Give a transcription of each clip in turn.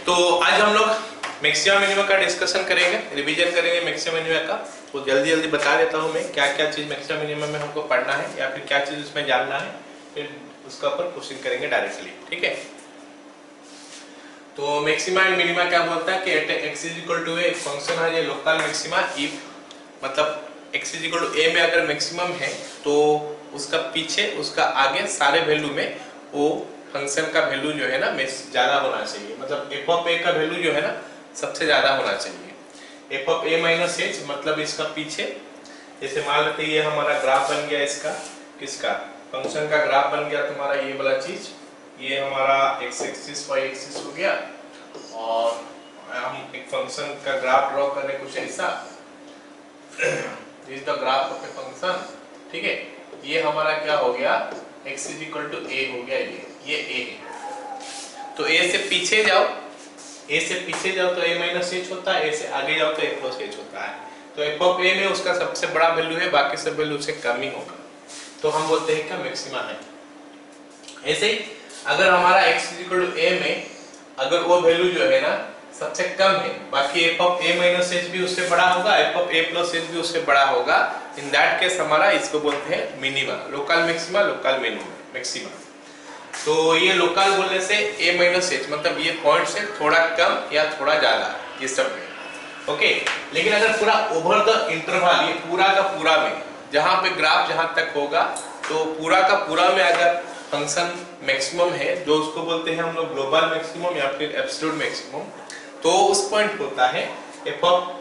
तो आज हम लोग मैक्सिमा मिनिमा का डिस्कशन करेंगे, रिवीजन करेंगे मैक्सिमा मिनिमा का। तो जल्दी जल्दी बता देता हूँ मैं क्या क्या चीज मैक्सिमा मिनिमा में हमको पढ़ना है या फिर क्या चीज उसमें जानना है, फिर उसका ऊपर क्वेश्चन करेंगे डायरेक्टली। ठीक है, तो मैक्सिमा एंड मिनिमा क्या बोलता है कि at x is equal to a function है ये लोकल मैक्सिमा इफ, मतलब x is equal to a में अगर मैक्सिमम है तो उसका पीछे उसका आगे सारे वैल्यू में वो फंक्शन का वैल्यू जो है ना ज्यादा होना चाहिए, मतलब एफ ऑफ ए का वैल्यू जो है ना सबसे ज्यादा होना चाहिए। F of A minus H मतलब इसका पीछे, जैसे मान लेते ये हमारा ग्राफ बन गया, इसका किसका फंक्शन का ग्राफ बन गया तुम्हारा ये वाला चीज, ये हमारा एक्स एक्सिस वाई एक्सिस हो गया और हम एक फंक्शन का ग्राफ ड्रॉ कर रहे कुछ ऐसा, this the graph of a function. ठीक है, ये हमारा क्या हो गया x इज इक्वल टू ए हो गया, ये a है। तो a से पीछे जाओ, a से पीछे जाओ तो a माइनस एच होता है, a से आगे जाओ तो a प्लस एच होता है। तो f ऑफ a में उसका सबसे बड़ा वैल्यू है, बाकी सब वैल्यू से कम ही होगा, तो हम बोलते हैं क्या मैक्सिमा है। ऐसे ही अगर हमारा x is equal to a में अगर वो वैल्यू जो है ना सबसे कम है, बाकी f of a minus H भी उससे बड़ा होगा, f of a plus H भी उससे बड़ा होगा, इन दैट केस हमारा इसको बोलते हैं minima, local maxima, local minima, maxima. तो ये लोकल बोलने से a माइनस एच मतलब ये पॉइंट से थोड़ा कम या थोड़ा ज्यादा ये सब में, ओके। लेकिन अगर पूरा ओवर द इंटरवल, ये पूरा का पूरा में जहां पे ग्राफ जहां तक होगा तो पूरा का पूरा में अगर फंक्शन मैक्सिमम है जो उसको बोलते हैं हम लोग ग्लोबल मैक्सिमम या फिर एब्सोल्यूट मैक्सिमम, तो उस पॉइंट होता है एफ ऑफ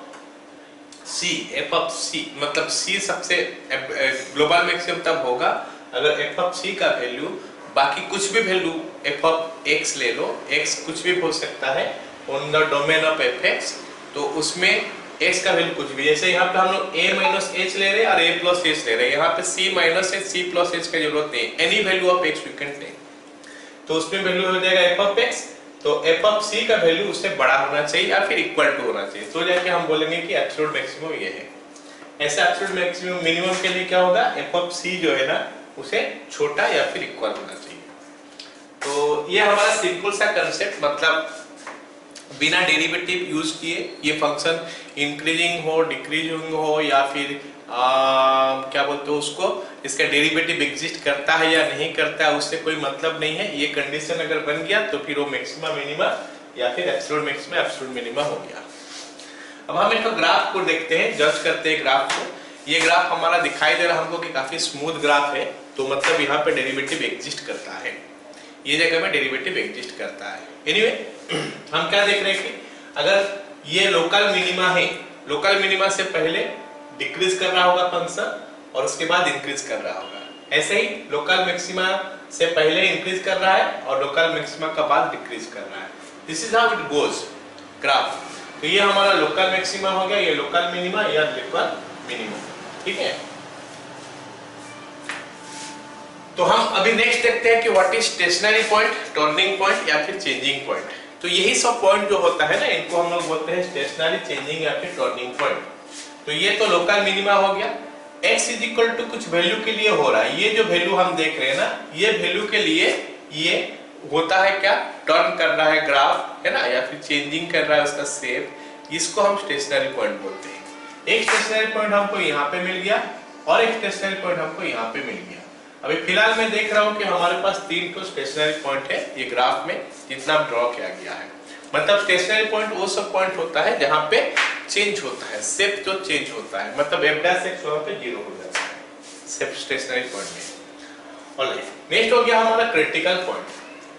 सी, मतलब सी सबसे ग्लोबल मैक्सिमम तब होगा अगर एफ ऑफ सी का वैल्यू, बाकी कुछ भी वैल्यू एफ ऑफ एक्स ले लो, एक्स कुछ भी हो सकता है on the domain of F x, तो उसमें एक्स का वैल्यू कुछ भी, जैसे यहाँ पे हम लोग a माइनस एच ले रहे हैं और a प्लस एच ले रहे हैं, यहाँ पे c minus h c plus h का जरूरत नहीं, any value of x we can take, तो उसमें वैल्यू हो जाएगा f ऑफ x, तो f ऑफ c का वैल्यू उससे बड़ा होना चाहिए या फिर इक्वल टू होना चाहिए, तो जाके हम बोलेंगे कि एब्सोल्यूट मैक्सिमम ये है। ऐसे एब्सोल्यूट मैक्सिमम मिनिमम के लिए क्या होगा, f ऑफ c जो है ना उसे छोटा या फिर इक्वल होना चाहिए। तो ये हमारा सिंपल सा कंसेप्ट, मतलब बिना डेरिवेटिव यूज किए ये फंक्शन इंक्रीजिंग हो, डिक्रीजिंग हो या फिर क्या बोलते हो उसको, इसका डेरिवेटिव एग्जिस्ट करता है या नहीं करता है उससे कोई मतलब नहीं है। ये कंडीशन अगर बन गया तो फिर वो मैक्सिमा मिनिमा या फिर एब्सोल्यूट मैक्सिमा एब्सोल्यूट मिनिमा हो गया। अब हम एक ग्राफ को देखते हैं, जज करते हैं ग्राफ को। ये ग्राफ हमारा दिखाई दे रहा हमको कि काफी स्मूथ ग्राफ है, तो मतलब यहाँ पे डेरिवेटिव एग्जिस्ट करता है, ये जगह में डेरिवेटिव एग्जिस्ट करता है। एनीवे हम क्या देख रहे हैं कि अगर ये लोकल मिनिमा है, लोकल मिनिमा से पहले डिक्रीज कर रहा होगा फंक्शन और उसके बाद इंक्रीज कर रहा होगा, ऐसे ही लोकल मैक्सिमा से पहले इंक्रीज कर रहा है और लोकल मैक्सिमा का बाद डिक्रीज कर रहा है। This is how it goes graph. तो ये हमारा लोकल मैक्सिमा हो गया, ये लोकल मिनिमा या लोकल मिनिमा, ठीक है। तो हम अभी नेक्स्ट देखते हैं कि what is stationary point, turning point या फिर चेंजिंग पॉइंट। तो यही सब पॉइंट जो होता है ना इनको हम लोग बोलते हैं स्टेशनरी, चेंजिंग या फिर टर्निंग पॉइंट। तो ये तो लोकल मिनिमा हो गया, x इज इक्वल टू कुछ वैल्यू के लिए हो रहा है, ये जो वैल्यू हम देख रहे हैं ना ये वैल्यू के लिए ये होता है क्या, टर्न कर रहा है ग्राफ है ना, या फिर चेंजिंग कर रहा है उसका शेप, इसको हम स्टेशनरी पॉइंट बोलते हैं। एक स्टेशनरी पॉइंट हमको यहाँ पे मिल गया और एक स्टेशनरी पॉइंट हमको यहाँ पे मिल गया। अभी फिलहाल मैं देख रहा हूँ कि हमारे पास 3 तो स्टेशनरी पॉइंट है ये ग्राफ में जितना ड्रॉ किया गया है। मतलब स्टेशनरी पॉइंट वो सब पॉइंट होता है जहाँ पे चेंज होता है, शेप जो चेंज होता है, मतलब f' वहाँ पे 0 हो जाता है शेप स्टेशनरी पॉइंट में। ऑलराइट, नेक्स्ट हो गया हमारा क्रिटिकल पॉइंट।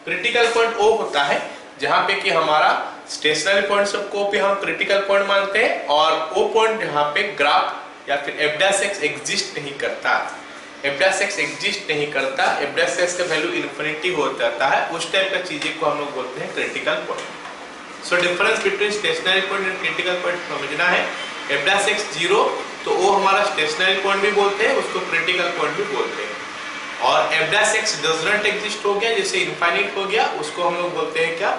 क्रिटिकल पॉइंट वो होता है जहाँ पे कि हमारा स्टेशनरी पॉइंट सबको भी हम क्रिटिकल पॉइंट मानते हैं और वो पॉइंट जहाँ पे ग्राफ या फिर f' एग्जिस्ट नहीं करता, f' एग्जिस्ट नहीं करता, f' का वैल्यू इन्फिनिटी हो जाता है, उस टाइप का चीजें को हम लोग बोलते हैं critical point. So difference between stationary point and critical point समझना है। f' 0 तो वो हमारा स्टेशनरी पॉइंट भी बोलते हैं, उसको क्रिटिकल पॉइंट भी बोलते हैं। और f' डज नॉट एग्जिस्ट हो गया, जैसे इनफाइनाइट हो गया, उसको हम लोग बोलते हैं क्या,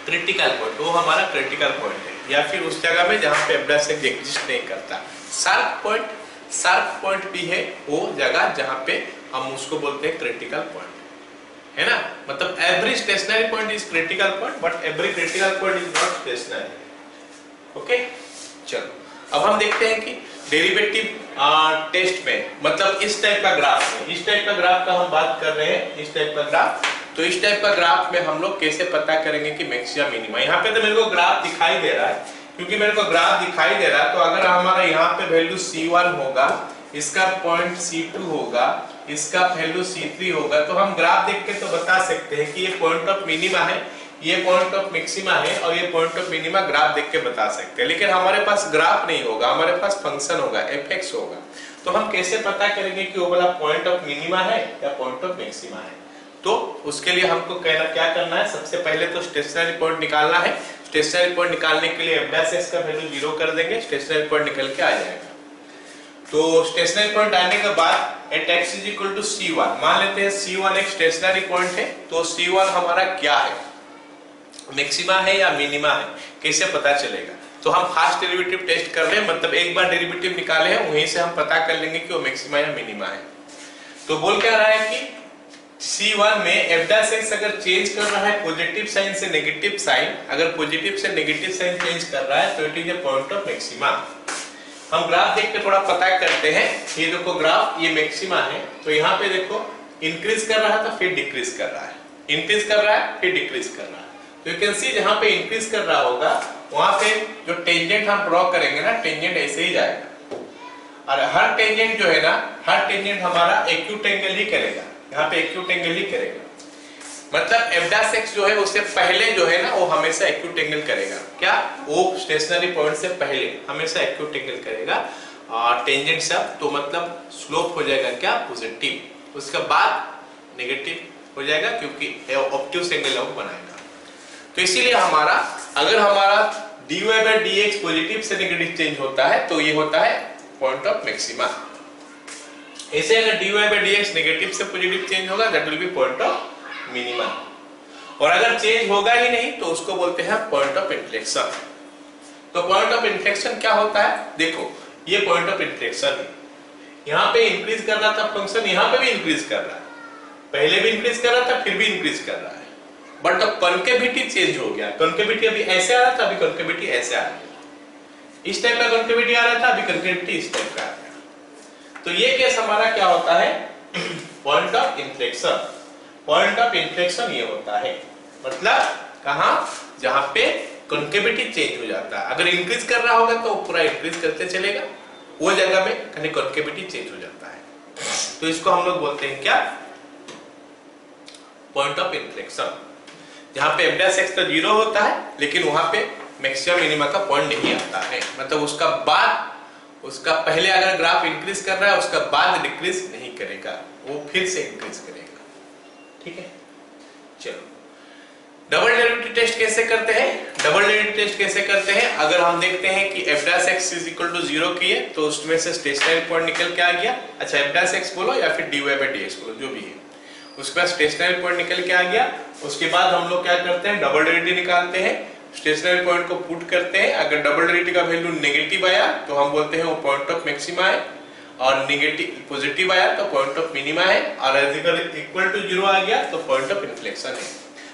क्रिटिकल पॉइंट, वो हमारा क्रिटिकल पॉइंट है, या फिर उस जगह में जहाँ पे f' एग्जिस्ट नहीं करता। शार्प पॉइंट भी है वो जगह जहाँ पे हम उसको बोलते हैं क्रिटिकल पॉइंट, है ना, मतलब average stationary point is critical point, but every critical point is not stationary. Okay, चलो अब हम देखते हैं कि डेरिवेटिव टेस्ट में, मतलब इस टाइप का ग्राफ में, इस टाइप का ग्राफ का हम बात कर रहे हैं, इस टाइप का ग्राफ। तो इस टाइप का ग्राफ में हम लोग कैसे पता करेंगे कि मैक्सिमा मिनिमा। यहाँ पे तो मेरे को ग्राफ दिखाई दे रहा है, क्योंकि मेरे को ग्राफ दिखाई दे रहा है, तो अगर हमारा यहाँ पे वैल्यू C1 होगा, इसका पॉइंट C2 होगा, इसका वैल्यू C3 होगा, तो हम ग्राफ देख के तो बता सकते हैं कि ये पॉइंट ऑफ मिनिमा है, ये पॉइंट ऑफ मैक्सिमा है, और ये पॉइंट ऑफ मिनिमा ग्राफ देख के बता सकते हैं। लेकिन हमारे पास ग्राफ नहीं होगा, हमारे पास फंक्शन होगा, fx होगा। तो हम कैसे पता करेंगे कि वो वाला पॉइंट ऑफ मिनिमा है या पॉइंट ऑफ मैक्सिमा है। तो उसके लिए हमको क्या करना है, सबसे पहले तो स्टेशनरी पॉइंट निकालना है। स्टेशनरी पॉइंट निकालने के लिए f' का वैल्यू 0 कर देंगे, स्टेशनरी पॉइंट निकल के आ जाएगा। तो स्टेशनरी पॉइंट आने के बाद एट x = C1, मान लेते हैं C1 एक स्टेशनरी पॉइंट है, तो C1 हमारा क्या है, मैक्सिमा है या मिनिमा है, कैसे पता चलेगा। तो हम फर्स्ट डेरिवेटिव टेस्ट कर रहे हैं, मतलब एक बार डेरिवेटिव निकाले हैं, वहीं से हम पता कर लेंगे कि वो मैक्सिमा या मिनिमा है। तो बोल क्या रहा है कि C1 में f' अगर चेंज कर रहा है पॉजिटिव साइन से नेगेटिव साइन, अगर पॉजिटिव से नेगेटिव साइन चेंज कर रहा है तो it is a point of maxima. हम ग्राफ देख के थोड़ा पता करते हैं। ये देखो ग्राफ, ये मैक्सिमा है, तो यहाँ पे देखो इंक्रीज कर रहा था फिर डिक्रीज कर रहा है, इंक्रीज कर रहा है फिर डिक्रीज कर रहा है। तो यू कैन सी जहाँ पे इंक्रीज कर रहा होगा वहां पे जो टेंजेंट हम ड्रॉ करेंगे ना, टेंजेंट ऐसे ही जाएगा, और हर टेंजेंट जो है ना, हर टेंजेंट हमारा एक्यूट एंगल ही करेगा, यहाँ पे एक्यूट एंगल ही करेगा। मतलब f' जो है उससे पहले जो है ना, वो हमेशा एक्यूट एंगल करेगा। क्या, वो स्टेशनरी पॉइंट से पहले हमेशा एक्यूट एंगल करेगा टेंजेंट सब। तो मतलब स्लोप हो जाएगा क्या, पॉजिटिव, उसके बाद नेगेटिव हो जाएगा, क्योंकि ऑब्ट्यूज एंगल वो बनाएगा। तो इसीलिए हमारा, अगर हमारा dy/dx पॉजिटिव से नेगेटिव चेंज होता है तो ये होता है पॉइंट ऑफ मैक्सिमा। ऐसे अगर dy/dx नेगेटिव से पॉजिटिव चेंज होगा, that will B point of minima. और अगर चेंज होगा ही नहीं तो उसको बोलते हैं पॉइंट ऑफ इन्फ्लेक्शन। तो पॉइंट ऑफ इन्फ्लेक्शन क्या होता है, देखो ये पॉइंट ऑफ इन्फ्लेक्शन है, यहाँ पे इंक्रीज कर रहा था फंक्शन, यहाँ पे भी इंक्रीज कर रहा है, पहले भी इंक्रीज कर रहा था फिर भी इंक्रीज कर रहा है, बट अब कॉन्केविटी चेंज हो गया। कॉन्केविटी अभी ऐसे आ रहा था, अभी कॉन्केविटी ऐसे आ रहा है, इस टाइप का कॉन्केविटी आ रहा था, अभी कॉन्केविटी इस टाइप का आ रहा है। तो ये केस हमारा क्या होता है, point of inflection. Point of inflection ये होता है, मतलब कहां, जहां पे कॉन्केविटी चेंज हो जाता है। अगर इंक्रीज कर रहा होगा तो पूरा इंक्रीज करते चलेगा, वो जगह में कहीं कॉन्केविटी चेंज हो जाता है। तो इसको हम लोग बोलते हैं क्या, पॉइंट ऑफ इन्फ्लेक्शन। जहां पे f' तो 0 होता है, लेकिन वहां पे मैक्सिमा मिनिमा का पॉइंट नहीं आता है, मतलब उसका बाद, उसका पहले अगर ग्राफ इंक्रीज कर रहा है उसका बाद डिक्रीज नहीं करेगा, वो फिर से इंक्रीज करेगा। ठीक है, चलो डबल डेरिवेटिव टेस्ट कैसे करते हैं। डबल डेरिवेटिव टेस्ट कैसे करते हैं, अगर हम देखते हैं कि f' = 0 किए तो उसमें से स्टेशनरी पॉइंट निकल के आ गया। अच्छा, f' बोलो या फिर dy/dx बोलो, जो भी है, उसके बाद स्टेशनरी पॉइंट निकल के आ गया। उसके बाद हम लोग क्या करते हैं, डबल डेरिवेटिव निकालते हैं, स्टेशनरी पॉइंट को पुट करते हैं। अगर डबल डेरिवेटिव का वैल्यू नेगेटिव आया तो हम बोलते हैं वो पॉइंट ऑफ मैक्सिमा है, और नेगेटिव पॉजिटिव आया तो पॉइंट ऑफ मिनिमा है, और अगर इक्वल टू 0 आ गया तो पॉइंट ऑफ इन्फ्लेक्शन है।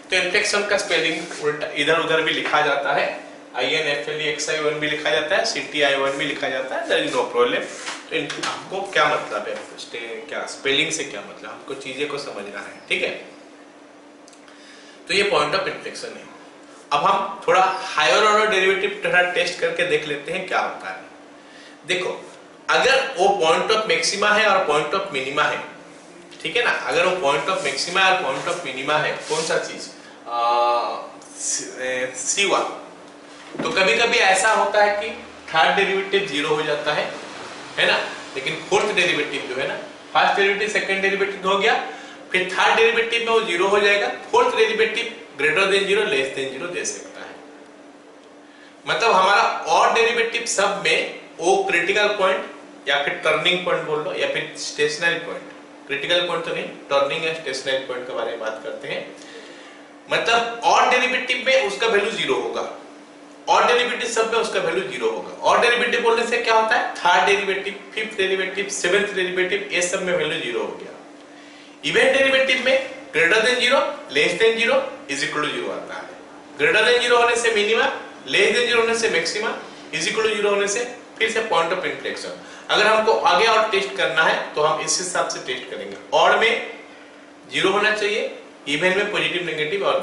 तो इन्फ्लेक्शन का स्पेलिंग उल्टा इधर उधर भी लिखा जाता है, INFLEXION भी लिखा जाता है, CTION भी लिखा जाता है, देयर इज नो प्रॉब्लम। तो आपको क्या मतलब है, क्या स्पेलिंग से क्या मतलब, आपको चीजें को समझना है, ठीक है। तो ये पॉइंट ऑफ इन्फ्लेक्शन है। अब हम थोड़ा हायर ऑर्डर डेरिवेटिव थोड़ा टेस्ट करके देख लेते हैं क्या होता है। देखो, अगर वो पॉइंट ऑफ मैक्सिमा है और पॉइंट ऑफ मिनिमा है, ठीक है ना, अगर वो पॉइंट ऑफ मैक्सिमा और पॉइंट ऑफ मिनिमा है, कौन सा चीज, C1, तो कभी कभी ऐसा होता है कि थर्ड डेरिवेटिव 0 हो जाता है ना, लेकिन फोर्थ डेरिवेटिव जो है ना, फर्स्ट डेरिवेटिव सेकंड डेरिवेटिव हो गया, फिर थर्ड डेरिवेटिव में वो 0 हो जाएगा, fourth derivative greater than 0 less than 0 दे सकता है। मतलब हमारा और डेरिवेटिव सब में वो क्रिटिकल पॉइंट या फिर टर्निंग पॉइंट बोल लो, या फिर स्टेशनरी पॉइंट, क्रिटिकल पॉइंट तो नहीं, टर्निंग या स्टेशनरी पॉइंट के बारे में बात करते हैं। मतलब और डेरिवेटिव में उसका वैल्यू 0 होगा, और डेरिवेटिव सब में उसका वैल्यू 0 होगा। और डेरिवेटिव बोलने से क्या होता है, third derivative, fifth derivative, seventh derivative, ये सब में वैल्यू 0 हो गया। इवन डेरिवेटिव में greater than 0, less than 0, is equal to 0 आता है। ग्रेटर देन 0 होने से मिनिमा, लेस देन 0 होने से मैक्सिमा, इज इक्वल टू 0 होने से फिर से पॉइंट ऑफ इन्फ्लेक्शन। अगर हमको आगे और टेस्ट करना है तो हम इस हिसाब से टेस्ट करेंगे। ऑड में 0 होना चाहिए, इवन में पॉजिटिव नेगेटिव और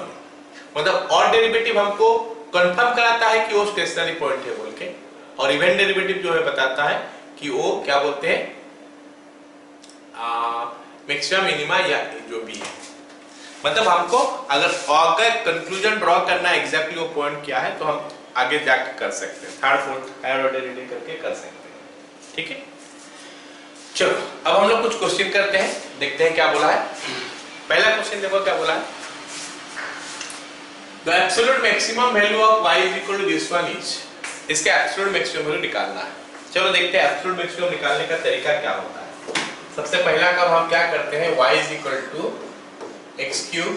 मतलब ऑड डेरिवेटिव हमको कंफर्म कराता है कि वो स्टेशनरी पॉइंट है बोल के, और इवन डेरिवेटिव जो है बताता है कि वो क्या बोलते हैं मैक्सिमम मिनिमा या जो भी है। मतलब हमको अगर कंक्लूजन ड्रॉ करना है एग्जैक्टली वो पॉइंट क्या है तो हम आगे जाके कर सकते हैं, third fourth higher order reading करके कर सकते हैं। ठीक है, चलो अब हम लोग कुछ क्वेश्चन करते हैं, देखते हैं क्या बोला है। पहला क्वेश्चन देखो क्या बोला है, the absolute maximum value of y is equal to this one is. इसका एब्सोल्यूट मैक्सिमम वैल्यू निकालना है। चलो देखते हैं एब्सोल्यूट मैक्सिमम निकालने का तरीका क्या होता है। सबसे पहला काम हम क्या करते हैं, y is equal to x cube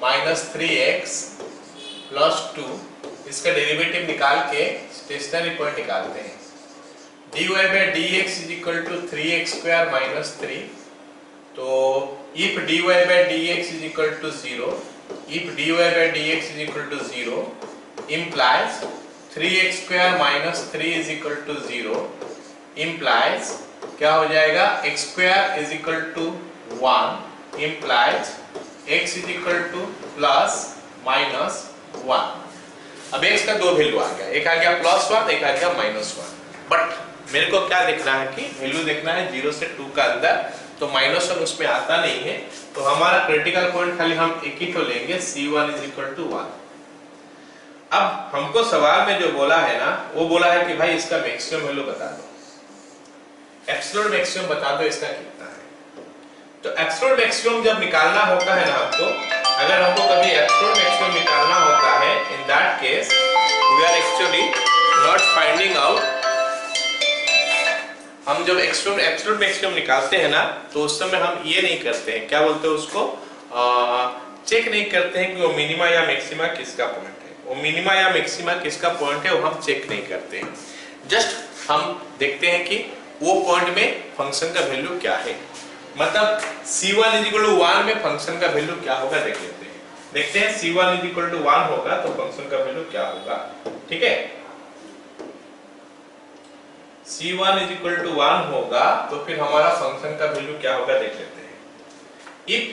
minus 3x plus 2, इसका डेरिवेटिव निकाल के स्टेशनरी पॉइंट निकालते हैं। dy by dx is equal to 3x square minus 3, तो if dy by dx is equal to 0, if dy by dx is equal to 0 implies 3x square minus 3 is equal to 0 implies क्या हो जाएगा, x square is equal to 1 implies x is equal to plus minus 1। अब x का दो value आ गया, एक आ गया +1, एक आ गया -1। बट मेरे को क्या देखना है कि वैल्यू देखना है 0 से 2 का अंदर, तो -1 उसमें आता नहीं है, तो हमारा क्रिटिकल पॉइंट खाली हम एक ही तो लेंगे, c1 इज इक्वल टू 1। अब हमको सवाल में जो बोला है ना, वो बोला है कि भाई इसका मैक्सिमम वैल्यू बता दो, एब्सोल्यूट मैक्सिमम बता दो इसका कितना है। तो एब्सोल्यूट मैक्सिमम जब निकालना होता है ना हमको, अगर हमको कभी एब्सोल्यूट मैक्सिमम निकालना होता है, in that case we are actually not finding out. हम जब एब्सोल्यूट मैक्सिमम निकालते हैं ना, तो उस समय हम ये नहीं करते हैं, क्या बोलते हैं उसको, चेक नहीं करते हैं कि वो मिनिमा या मैक्सिमा किसका पॉइंट है। वो मिनिमा या मैक्सिमा किसका पॉइंट है वो हम चेक नहीं करते हैं, जस्ट हम देखते हैं कि वो पॉइंट में फंक्शन का वैल्यू क्या है। मतलब c1 इज इक्वल टू 1 में फंक्शन का वैल्यू क्या होगा देख लेते हैं। देखते हैं c1 इज इक्वल टू 1 होगा तो फंक्शन का वैल्यू क्या होगा। ठीक है, c1 इज इक्वल टू 1 होगा तो फिर हमारा फंक्शन का वैल्यू क्या होगा देख लेते हैं। If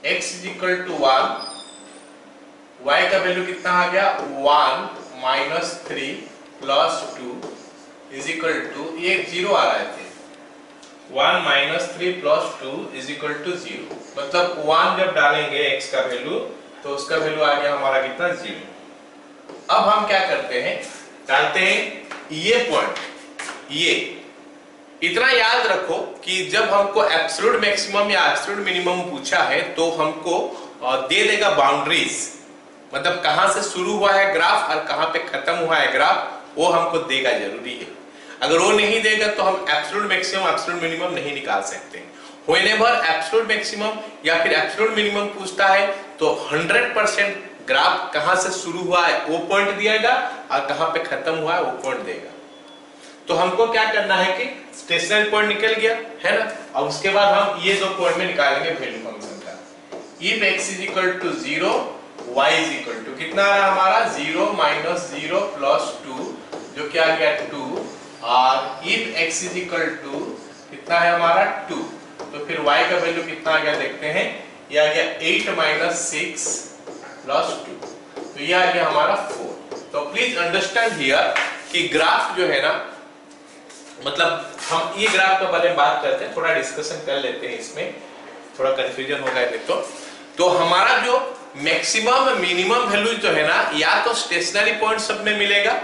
x is equal to 1, y का वैल्यू कितना आ गया 1 minus 3 plus 2 is equal to, ये 0 आ रहे थे, 1 minus 3 plus 2 is equal to 0। मतलब 1 जब डालेंगे x का वैल्यू तो उसका वैल्यू आ गया हमारा कितना 0। अब हम क्या करते हैं, डालते हैं ये पॉइंट, ये इतना याद रखो कि जब हमको एब्सोल्यूट मैक्सिमम या एब्सोल्यूट मिनिमम पूछा है तो हमको दे देगा बाउंड्रीज, मतलब कहां से शुरू हुआ है ग्राफ और कहां पे खत्म हुआ है ग्राफ, वो हमको देगा जरूरी है। अगर वो नहीं देगा तो हम एब्सोल्यूट मैक्सिमम एब्सोल्यूट मिनिमम नहीं निकाल सकते। व्हेनेवर एब्सोल्यूट मैक्सिमम या फिर एब्सोल्यूट मिनिमम पूछता है तो 100% ग्राफ कहां से शुरू हुआ है वो पॉइंट दिएगा और कहां पे खत्म हुआ है वो पॉइंट देगा। तो हमको क्या करना है कि स्टेशनरी पॉइंट निकल गया है ना, और उसके बाद हम ये दो पॉइंट में निकालेंगे वैल्यू फंक्शन का। If x is equal to 0, y is equal to कितना आ रहा हमारा 0 माइनस 0 प्लस 2 जो क्या आ गया 2, और if x is equal to कितना है हमारा 2, तो फिर y का वैल्यू कितना आ गया देखते हैं, ये आ गया 8 माइनस 6 प्लस 2, तो ये आ गया हमारा 4। तो प्लीज अंडरस्टैंड हियर कि ग्राफ जो है ना, मतलब हम ये ग्राफ के बारे में बात करते हैं, थोड़ा डिस्कशन कर लेते हैं, इसमें थोड़ा कंफ्यूजन होगा नहीं तो हमारा जो मैक्सिमम मिनिमम वैल्यू जो है ना, या तो स्टेशनरी पॉइंट सब में मिलेगा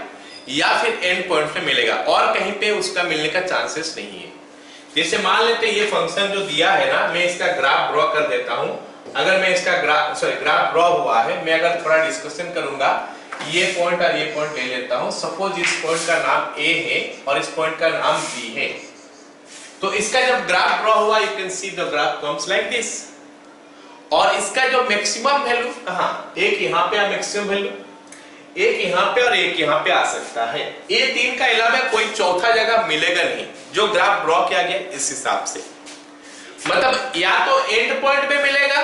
या फिर एंड पॉइंट में मिलेगा, और कहीं पे उसका मिलने का चांसेस नहीं है। जैसे मान लेते हैं ये फंक्शन जो दिया है ना, मैं इसका ग्राफ ड्रॉ कर देता हूं। अगर मैं इसका ग्राफ ड्रॉ हुआ है, मैं अगर थोड़ा डिस्कशन करूंगा, ये पॉइंट और ये पॉइंट ले लेता हूं। सपोज इस पॉइंट का नाम A है और इस पॉइंट का नाम B है, तो इसका जब ग्राफ ड्रॉ हुआ, you can see the graph comes like this. और इसका जो मैक्सिमम वैल्यू कहां, एक यहां पे मैक्सिमम वैल्यू, एक यहां पे और एक यहां पे आ सकता है। ये तीन का अलावा कोई चौथा जगह मिलेगा नहीं जो ग्राफ ड्रॉ किया गया इस हिसाब से। मतलब या तो एंड पॉइंट पे मिलेगा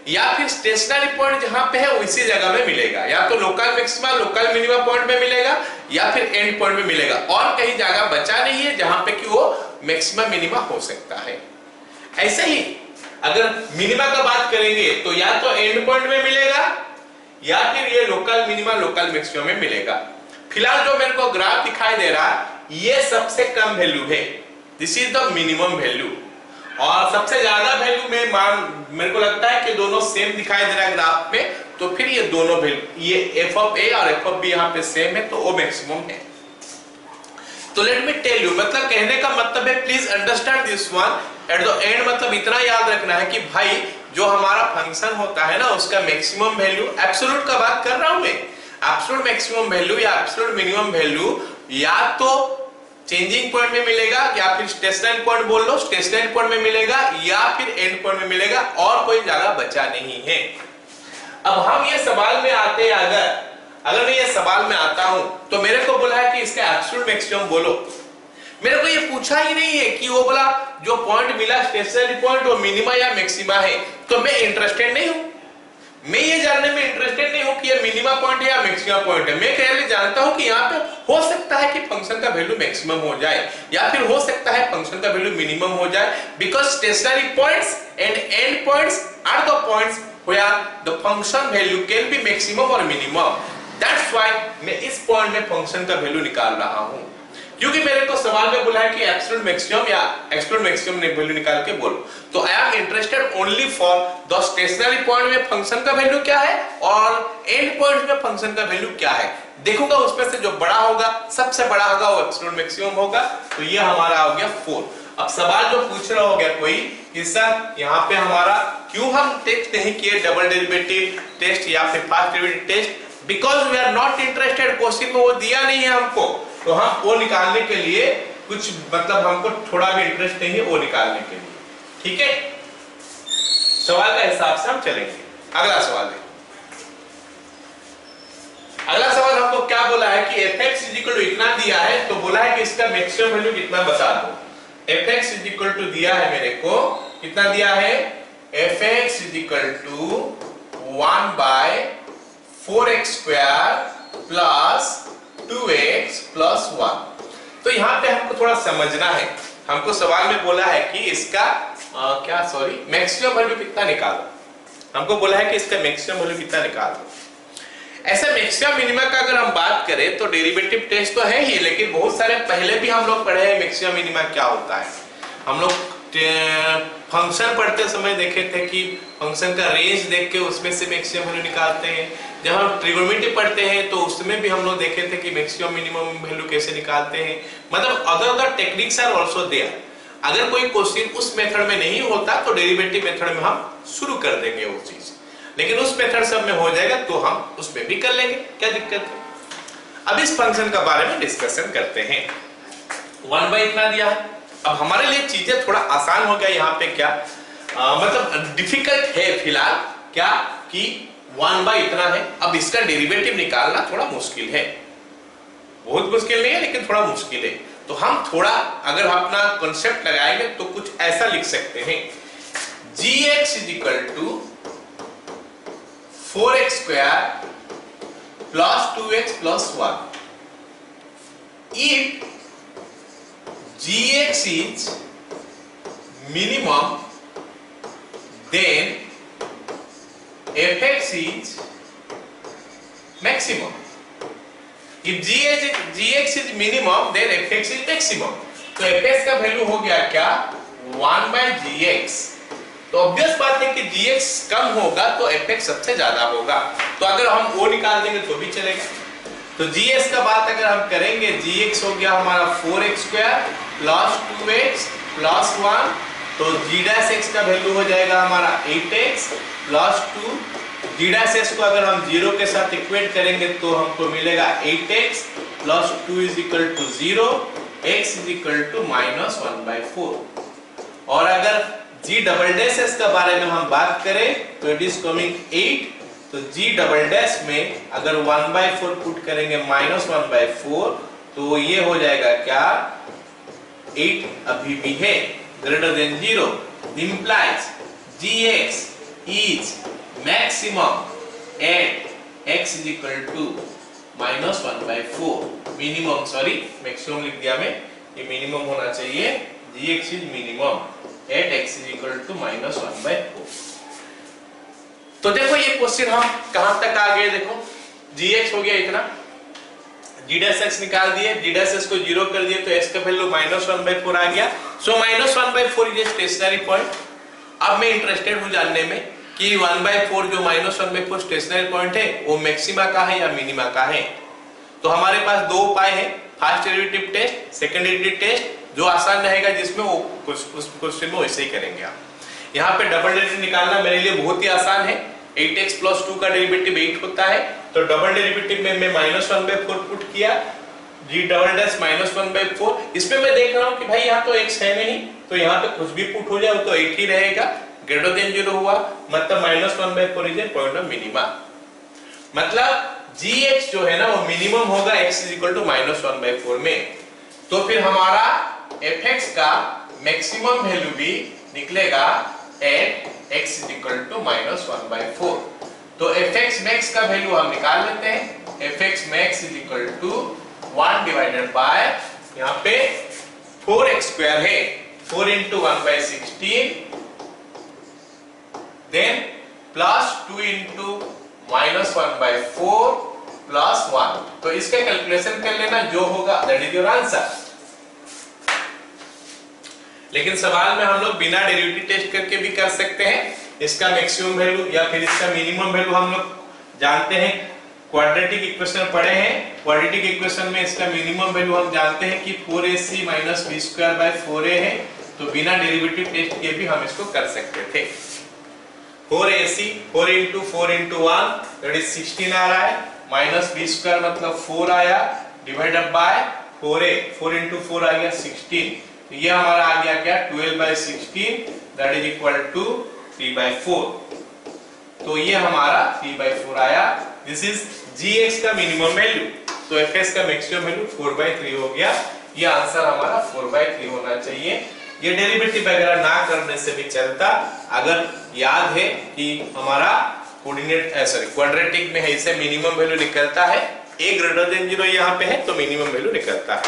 या फिर स्टेशनरी पॉइंट जहां पे है उसी जगह में मिलेगा, या तो local maxima local minima point पे मिलेगा या फिर एंड पॉइंट पे मिलेगा, और कहीं जगह बचा नहीं है जहां पे कि वो मैक्सिमा मिनिमा हो सकता है। ऐसे ही अगर मिनिमा का बात करेंगे तो या तो एंड पॉइंट में मिलेगा या फिर ये लोकल मिनिमा लोकल मैक्सिमा में मिलेगा। फिलहाल जो मेरे को ग्राफ दिखाई दे रहा है ये सबसे कम वैल्यू है, this is the minimum value, और सबसे ज्यादा वैल्यू में मेरे को लगता है कि दोनों सेम दिखाई दे रहा है ग्राफ में, तो फिर ये दोनों वैल्यू, ये एफ ऑफ ए और एफ ऑफ बी यहाँ पे सेम है, तो वो मैक्सिमम है। तो लेट मी टेल यू, मतलब कहने का मतलब है please understand this one at the end, मतलब इतना याद रखना है कि भाई जो हमारा फंक्शन होता है ना उसका मैक्सिमम वैल्यू, एब्सोल्यूट का बात कर रहा हूं मैं, एब्सोल्यूट मैक्सिमम वैल्यू या एब्सोल्यूट मिनिमम वैल्यू या तो चेंजिंग पॉइंट में मिलेगा या फिर स्टेशनरी पॉइंट बोल लो, स्टेशनरी पॉइंट में मिलेगा या फिर एंड पॉइंट में मिलेगा, और कोई जगह बचा नहीं है। अब हम ये सवाल में आते हैं, अगर मैं ये सवाल में आता हूं तो मेरे को बोला है कि इसका एब्सोल्यूट मैक्सिमम बोलो, मेरे को ये पूछा ही नहीं है कि वो बोला जो पॉइंट मिला स्टेशनरी पॉइंट वो मिनिमा या मैक्सिमा है, तो मैं इंटरेस्टेड नहीं हूं, मैं ये जानने में इंटरेस्टेड नहीं हूं कि ये मिनिमा पॉइंट है या मैक्सिमा पॉइंट है। मैं क्लियरली जानता हूं कि यहाँ पे हो सकता है कि फंक्शन का वैल्यू मैक्सिमम हो जाए या फिर हो सकता है फंक्शन का वैल्यू मिनिमम हो जाए, because stationary points and end points are the points where the function value can be maximum और मिनिमम। दैट्स व्हाई मैं इस पॉइंट में फंक्शन का वैल्यू निकाल रहा हूं, क्योंकि मेरे को सवाल में बोला है कि एब्सोल्यूट मैक्सिमम या एब्सोल्यूट मैक्सिमम वैल्यू निकाल के बोलो, तो I am interested only for the stationary point में फंक्शन का वैल्यू क्या है और एंड पॉइंट में फंक्शन का वैल्यू क्या है। देखूंगा उसमें से जो बड़ा होगा, सबसे बड़ा होगा वो एब्सोल्यूट मैक्सिमम होगा, तो ये हमारा हो गया 4। अब सवाल जो पूछ रहा हो गया कोई कि सर यहाँ पे हमारा क्यों हम टेस्ट नहीं किए डबल डेरिवेटिव टेस्ट या फिर fast derivative test, because we are not interested, question में वो दिया नहीं है हमको, तो हम वो निकालने के लिए कुछ मतलब हमको थोड़ा भी इंटरेस्ट नहीं है वो निकालने के लिए, ठीक है। सवाल का हिसाब से हम चलेंगे। अगला सवाल है, अगला सवाल हमको क्या बोला है कि fx इतना दिया है, तो बोला है कि इसका मैक्सिमम वैल्यू कितना बता दो। fx दिया है मेरे को, कितना दिया है, fx 1/4x² plus 2x plus 1। तो यहाँ पे हमको थोड़ा समझना है, हमको सवाल में बोला है कि इसका मैक्सिमम वैल्यू कितना निकालो, हमको बोला है कि इसका मैक्सिमम वैल्यू कितना निकालो। ऐसा मैक्सिमम मिनिमा का अगर हम बात करें तो डेरिवेटिव टेस्ट तो है ही, लेकिन बहुत सारे पहले भी हम लोग पढ़े हैं मैक्सिमम मिनिमा क्या होता है। हम लोग फंक्शन पढ़ते समय देखे थे कि फंक्शन का रेंज देख के उसमें से मैक्सिमम वैल्यू निकालते हैं। जब हम ट्रिगोनोमेट्री पढ़ते हैं तो उसमें भी हम लोग देखे थे कि मैक्सिमम मिनिमम वैल्यू कैसे निकालते हैं। मतलब other techniques are also there. अगर कोई क्वेश्चन उस मेथड में नहीं होता तो डेरिवेटिव मेथड में हम शुरू कर देंगे वो चीज, लेकिन उस मेथड सब में हो जाएगा तो हम उसमें भी कर लेंगे, क्या दिक्कत है। अब इस फंक्शन के बारे में डिस्कशन करते हैं। 1 इतना दिया है, अब हमारे लिए चीजें थोड़ा आसान हो गया। यहाँ पे क्या मतलब डिफिकल्ट है फिलहाल क्या कि 1 इतना है। अब इसका डेरिवेटिव निकालना थोड़ा मुश्किल है, बहुत मुश्किल नहीं है लेकिन थोड़ा मुश्किल है। तो हम थोड़ा अगर अपना कॉन्सेप्ट लगाएंगे तो कुछ ऐसा लिख सकते हैं, gx = 4x² plus 2x plus 1 if gx is minimum then fx is maximum. If gx is minimum then fx is maximum. तो fx का वैल्यू हो गया क्या 1/gx। तो ऑब्वियस बात है कि gx कम होगा तो fx सबसे ज्यादा होगा, तो अगर हम वो निकाल देंगे तो भी चलेगा। तो gx का बात अगर हम करेंगे, gx हो गया हमारा 4x² plus 2x plus 1, तो g' का वैल्यू हो जाएगा हमारा 8x plus 2। g' को अगर हम 0 के साथ इक्वेट करेंगे तो हमको मिलेगा 8x plus 2 = 0, x = -1/4। और अगर g" का बारे में हम बात करें तो इट इज कमिंग 8, तो g" में अगर 1/4 पुट करेंगे -1/4 तो ये हो जाएगा क्या 8 अभी भी है greater than 0, implies gx is maximum at x is equal to minus 1/4 minimum, sorry maximum लिख दिया मैं, ये मिनिमम होना चाहिए, gx is minimum at x is equal to minus 1/4। तो देखो ये क्वेश्चन हम कहां तक आ गए, देखो gx हो गया इतना, g डैश x निकाल दिए, g डैश x को 0 कर दिए तो x का वैल्यू minus 1/4 आ गया। सो minus 1/4 इज स्टेशनरी पॉइंट। अब मैं इंटरेस्टेड हूं जानने में कि 1/4 जो minus 1/4 स्टेशनरी पॉइंट है वो मैक्सिमा का है या मिनिमा का है। तो हमारे पास दो उपाय है, first derivative test, second derivative test, जो आसान रहेगा जिसमें वो उस क्वेश्चन में वैसे ही करेंगे आप। यहाँ पे डबल डेरिवेटिव निकालना मेरे लिए बहुत ही आसान है, 8x + 2 का डेरिवेटिव 8 होता है, तो डबल डेरिवेटिव में मैं minus 1/4 पुट किया, g डबल डैश minus 1/4। इसमें मैं देख रहा हूँ कि भाई यहाँ तो x है नहीं, तो यहाँ पे कुछ भी पुट हो जाए तो 8 ही रहेगा, ग्रेटर देन 0 हुआ, मतलब minus 1/4 is a point of minima. मतलब gx जो है ना वो मिनिमम होगा x is equal to minus 1/4 में। तो फिर हमारा fx का मैक्सिमम वैल्यू भी निकलेगा at x is equal to minus 1/4। तो fx max का वैल्यू हम निकाल लेते हैं, fx max is equal to 1 divided by यहाँ पे 4x² है, 4 into 1/16 then plus 2 into minus 1/4 plus 1। तो इसका कैलकुलेशन कर लेना, जो होगा दैट इज योर आंसर। लेकिन सवाल में हम लोग बिना डेरिवेटिव टेस्ट करके भी कर सकते हैं, इसका मैक्सिमम वैल्यू या फिर इसका मिनिमम वैल्यू हम लोग जानते हैं, क्वाड्रेटिक इक्वेशन पढ़े हैं, क्वाड्रेटिक इक्वेशन में इसका मिनिमम वैल्यू हम जानते हैं कि 4ac - b²/4a है, तो बिना डेरिवेटिव टेस्ट के भी हम इसको कर सकते थे। 4ac 4 into 4 into 1 that is 16 आ रहा है, माइनस b² मतलब 4 आया, डिवाइडेड बाय 4a, 4 into 4 आ गया 16, तो ये हमारा आ गया क्या 12/16 दैट इज इक्वल टू 3/4। तो ये हमारा 3/4 आया, दिस इज gx का मिनिमम वैल्यू, तो fs का मैक्सिमम वैल्यू 4/3 हो गया। ये आंसर हमारा 4/3 होना चाहिए। ये डेरिवेटिव वगैरह ना करने से भी चलता, अगर याद है कि हमारा कोऑर्डिनेट सॉरी क्वाड्रेटिक में है, इसे मिनिमम वैल्यू निकलता है, a ग्रेटर देन 0 यहाँ पे है तो मिनिमम वैल्यू निकलता है।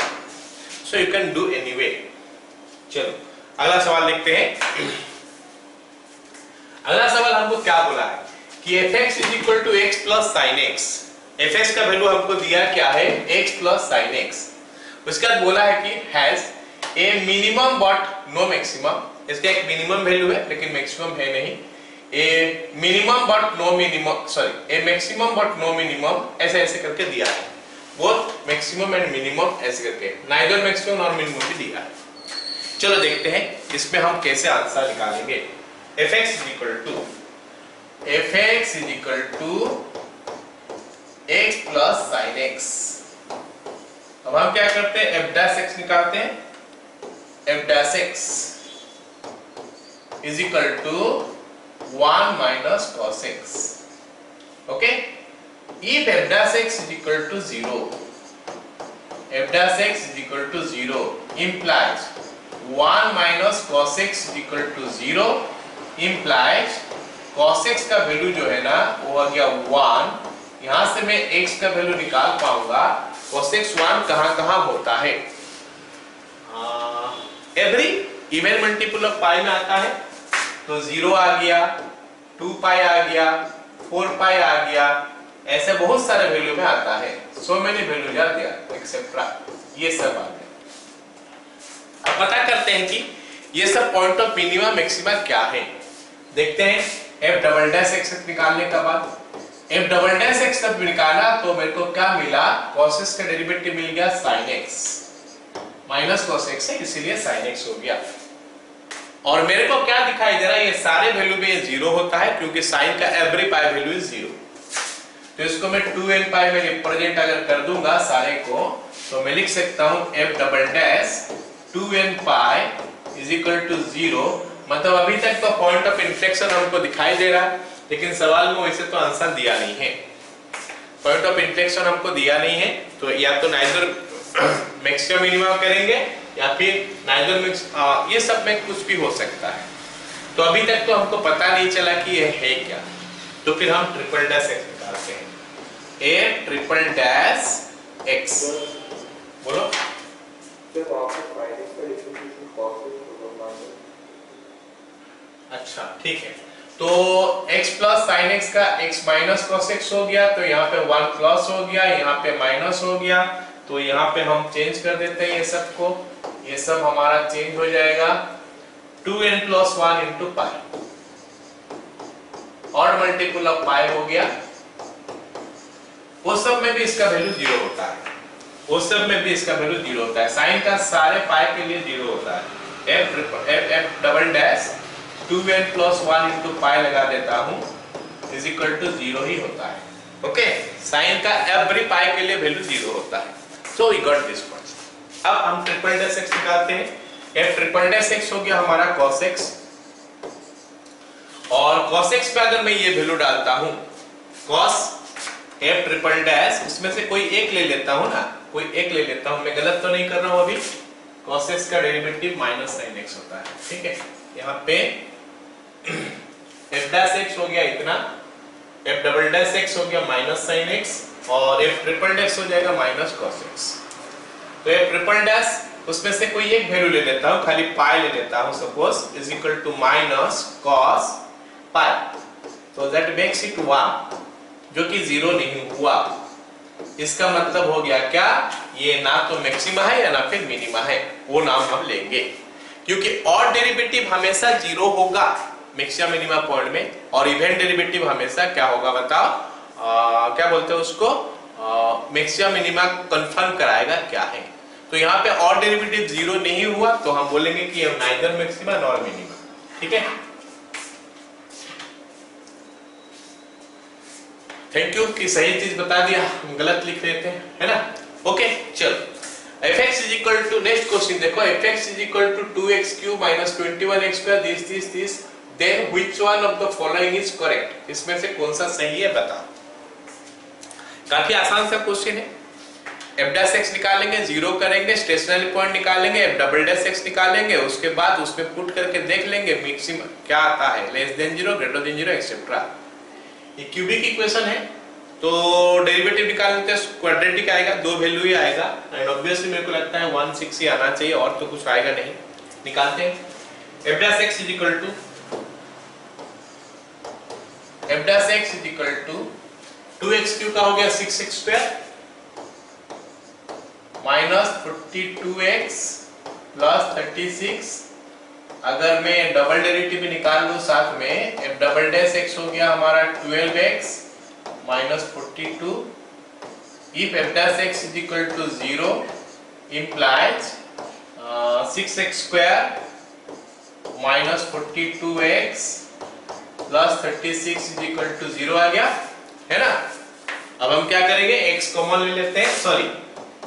So you can do anyway. चलो अगला सवाल देखते हैं। अगला सवाल हमको क्या बोला है कि fx is equal to x plus sin x। fx का वैल्यू हमको दिया क्या है x प्लस sin x। उसके बाद बोला है कि has a minimum but no maximum, इसका एक मिनिमम वैल्यू है लेकिन मैक्सिमम है नहीं, a minimum but no minimum sorry a maximum but no minimum, ऐसे ऐसे करके दिया है, बोथ मैक्सिमम एंड मिनिमम ऐसे करके, नाइदर मैक्सिमम और मिनिमम भी दिया है। चलो देखते हैं इसमें हम कैसे आंसर निकालेंगे। fx is equal to x plus sin x। अब हम क्या करते हैं f डैश x निकालते हैं, f dash x is equal to 1 minus cos x। Okay, if f dash x is equal to 0, f dash x is equal to 0 implies 1 minus cos x is equal to 0 implies cos x का value जो है ना वो आ गया 1। यहां से मैं x का वैल्यू निकाल पाऊंगा, cos x 1 कहां होता है, एवरी इवन मल्टीपल ऑफ पाई में आता है, तो 0 आ गया, 2 पाई आ गया, 4 पाई आ गया, ऐसे बहुत सारे वैल्यू में आता है, so many value are there etcetera, ये सब आ गया। अब पता करते हैं कि ये सब पॉइंट ऑफ मिनिमा मैक्सिमा क्या है। देखते हैं f डबल डैश x निकालने का बाद f डबल डैश x जब निकाला तो मेरे को क्या मिला, cos x का डेरिवेटिव मिल गया sin x, minus cos x है इसीलिए sin x हो गया। और मेरे को क्या दिखाई दे रहा है, ये सारे वैल्यू में ये 0 होता है क्योंकि sin का एवरी पाई वैल्यू इज 0। तो इसको मैं 2n पाई में रिप्रेजेंट अगर कर दूंगा सारे को, तो मैं लिख सकता हूं f double dash 2n pi is equal to 0। मतलब अभी तक तो पॉइंट ऑफ इंफ्लेक्शन हमको दिखाई दे रहा है, लेकिन सवाल में वैसे तो आंसर दिया नहीं है, पॉइंट ऑफ इंफ्लेक्शन हमको दिया नहीं है, तो या तो नाइदर मैक्सिमम मिनिमम करेंगे या फिर नाइदर ये सब में कुछ भी हो सकता है। तो अभी तक तो हमको पता नहीं चला कि ये है क्या, तो फिर हम ट्रिपल डैश एक्स निकालते हैं। ए ट्रिपल डैश एक्स, बोलो। अच्छा ठीक है, तो x प्लस साइन एक्स का x माइनस कॉस एक्स हो गया, तो यहाँ पे 1 प्लस हो गया, यहाँ पे माइनस हो गया, तो यहाँ पे हम चेंज कर देते हैं ये सब को, ये सब हमारा चेंज हो जाएगा 2n प्लस 1 इंटू पाई, और मल्टीपल ऑफ पाई हो गया। वो सब में भी इसका वैल्यू 0 होता है, वो सब में भी इसका वैल्यू 0 होता है, साइन का सारे पाई के लिए 0 होता है। f double dash 2n plus 1 into pi लगा देता हूं इज इक्वल टू 0 ही होता है। ओके, साइन का एवरी पाई के लिए वैल्यू 0 होता है। So we got this point. अब हम ट्रिपल डैश एक्स निकालते हैं। f ट्रिपल डैश एक्स हो गया हमारा cos x, और cos x पे अगर मैं ये वैल्यू डालता हूं cos f ट्रिपल डैश, उसमें से कोई एक ले लेता हूं ना, कोई एक ले लेता हूं, मैं गलत तो नहीं कर रहा हूं अभी। cos x का डेरिवेटिव माइनस sin x होता है, ठीक है। यहाँ पे f डैश x हो गया इतना, f डबल डैश x हो गया माइनस sin x, और f ट्रिपल डैश हो जाएगा माइनस cos x। तो f ट्रिपल डैश उसमें से कोई एक वैल्यू ले लेता हूं, खाली पाई ले लेता हूं, suppose is equal to minus cos pi, तो दैट मेक्स इट 1, जो कि 0 नहीं हुआ। इसका मतलब हो गया क्या, ये ना तो मैक्सिमा है या ना फिर मिनिमा है, वो नाम हम लेंगे, क्योंकि ऑड डेरिवेटिव हमेशा 0 होगा मैक्सिमा मिनिमा पॉइंट में, और इवन डेरिवेटिव हमेशा क्या होगा बताओ, क्या बोलते हैं उसको, मैक्सिमा मिनिमा कंफर्म कराएगा क्या है। तो यहाँ पे ऑड डेरिवेटिव 0 नहीं हुआ, तो हम बोलेंगे कि ये नाइदर मैक्सिमा नॉर मिनिमा, ठीक है। थैंक यू कि सही चीज बता दिया, हम गलत लिख देते हैं, है ना। ओके चलो, fx is equal to, next question देखो, fx is equal to 2x cube minus 21x square, this then which one of the following is correct, इसमें से कौन सा सही है बताओ। काफी आसान सा क्वेश्चन है। f डैश x निकालेंगे, जीरो करेंगे, स्टेशनरी पॉइंट निकालेंगे, f डबल डैश x निकालेंगे, उसके बाद उसमें पुट करके देख लेंगे मैक्सिमम क्या आता है, less than 0, greater than 0 etcetera. ये क्यूबिक इक्वेशन है, तो डेरिवेटिव निकाल लेते हैं, क्वाड्रेटिक आएगा, दो वैल्यू ही आएगा, एंड ऑब्वियसली मेरे को लगता है 1/6 ही आना चाहिए, और तो कुछ आएगा नहीं। निकालते हैं। f dash x is equal to, f dash x is equal to 2x cube का हो गया 6x square minus 42x plus 36। अगर मैं डबल डेरिवेटिव भी निकाल लूं साथ में, f डबल डैश x हो गया हमारा 12x minus 42, if f dash x is equal to 0 implies 6x square minus 42x plus 36 is equal to 0 आ गया, है ना। अब हम क्या करेंगे, x कॉमन ले लेते हैं, सॉरी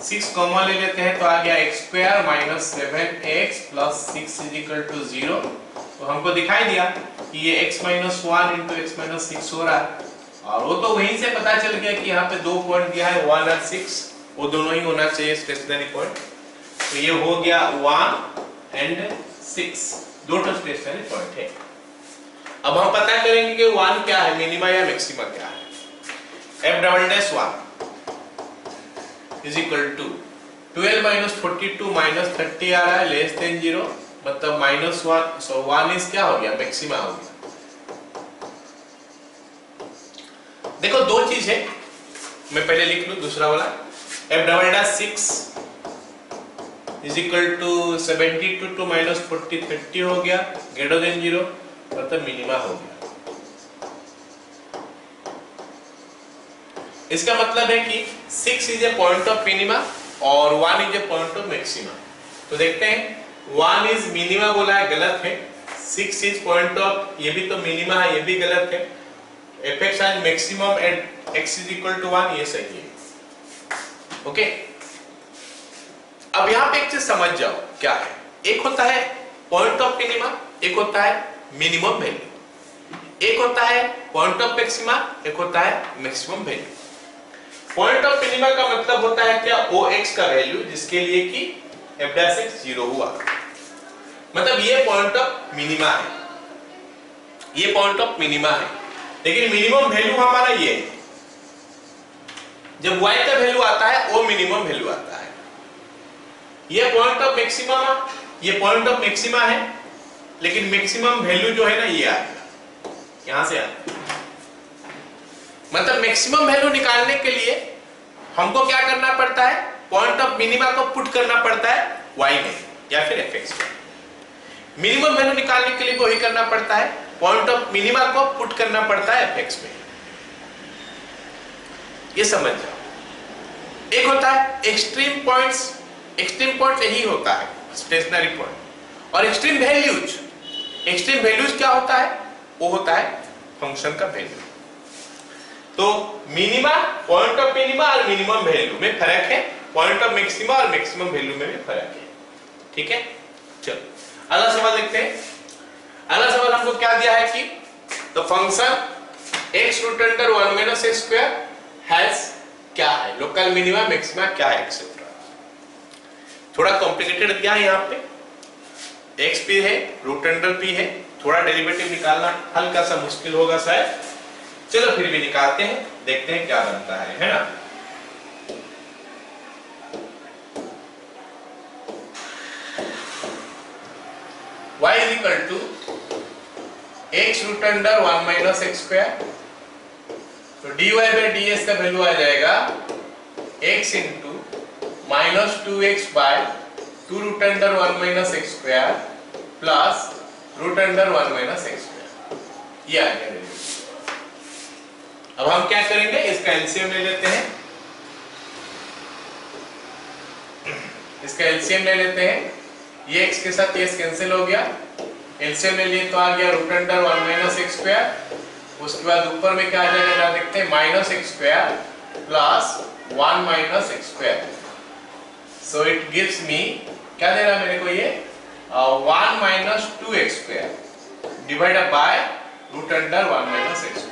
6 कॉमन ले लेते हैं, तो आ गया x square minus 7x plus 6 is equal to 0। तो हमको दिखाई दिया कि ये x minus 1 into x minus 6 हो रहा है, और वो तो वहीं से पता चल गया कि यहाँ पे दो पॉइंट दिया है 1 और 6, वो दोनों ही होना चाहिए स्टेशनरी पॉइंट। तो ये हो गया 1 एंड 6, दो स्टेशनरी पॉइंट है। अब हम पता करेंगे कि 1 क्या है, मिनिमा या मैक्सिमा क्या है। f double dash 1 is equal to 12 minus 42 minus 30 आ रहा है, लेस देन 0, मतलब माइनस 1, सो 1 इज क्या हो गया, मैक्सिमा हो गया। देखो दो चीज है, मैं पहले लिख लूं दूसरा वाला, f double dash 6 is equal to 72 two minus 40 30 हो गया, ग्रेटर देन 0, मतलब मिनिमा हो गया। इसका मतलब है कि 6 is a point of minima और 1 is a point of maxima. तो देखते हैं, 1 इज मिनिमा बोला है, गलत है। 6 इज पॉइंट ऑफ, ये भी तो मिनिमा है, ये भी गलत है। fx as maximum at x is equal to 1, ये सही है। ओके, अब यहाँ पे एक चीज समझ जाओ क्या है, एक होता है पॉइंट ऑफ मिनिमा, एक होता है मिनिमम वैल्यू, एक होता है पॉइंट ऑफ मैक्सिमा, एक होता है maximum value. Point of minima का मतलब होता है क्या, OX का वैल्यू, जिसके लिए कि f डैश x 0 हुआ, मतलब ये पॉइंट ऑफ मिनिमा है। ये पॉइंट ऑफ मिनिमा है, लेकिन मिनिमम वैल्यू हमारा ये है। जब y का वैल्यू आता है वो मिनिमम वैल्यू आता है। ये पॉइंट ऑफ मैक्सिमा, ये पॉइंट ऑफ मैक्सिमा है, लेकिन मैक्सिमम वैल्यू जो है ना ये आएगा यहां से आएगा। मतलब मैक्सिमम वैल्यू निकालने के लिए हमको क्या करना पड़ता है, पॉइंट ऑफ मिनिमा को पुट करना पड़ता है y में या फिर fx में। मिनिमम वैल्यू निकालने के लिए वही करना पड़ता है, पॉइंट ऑफ मिनिमा को पुट करना पड़ता है fx में। ये समझ जाओ। एक होता है एक्सट्रीम पॉइंट्स, एक्सट्रीम पॉइंट यही होता है स्टेशनरी पॉइंट, और एक्सट्रीम वैल्यूज, एक्सट्रीम वैल्यूज क्या होता है, वो होता है फंक्शन का वैल्यू। तो मिनिमा, पॉइंट ऑफ मिनिमा और मिनिमम वैल्यू में फर्क है, पॉइंट ऑफ मैक्सिमा और मैक्सिमम वैल्यू में भी फर्क है। ठीक है, चलो अगला सवाल देखते हैं। अगला सवाल हमको क्या दिया है कि the function x root under 1 minus x square has क्या है, लोकल मिनिमा मैक्सिमा क्या है एक्सेट्रा। थोड़ा कॉम्प्लिकेटेड दिया है यहाँ पे, x p है, रूट अंडर p है, थोड़ा डेरिवेटिव निकालना हल्का सा मुश्किल होगा शायद, चलो फिर भी निकालते हैं, देखते हैं क्या बनता है ना। y is equal to x root under 1 minus x square, तो dy by ds का वैल्यू आ जाएगा x into minus 2x by 2 root under 1 minus x square plus root under 1 minus x square, ये आ गया। अब हम क्या करेंगे, इसका एलसीएम ले लेते हैं, इसका एलसीएम ले लेते हैं। ये x के साथ ये कैंसिल हो गया, एलसीएम ले लिए तो आ गया root under 1 minus x square, उसके बाद ऊपर में क्या आ जाएगा जरा देखते हैं, minus x square plus 1 minus x square. So it gives me, क्या दे रहा है मेरे को ये 1 minus 2x square divided by root under 1 minus x square.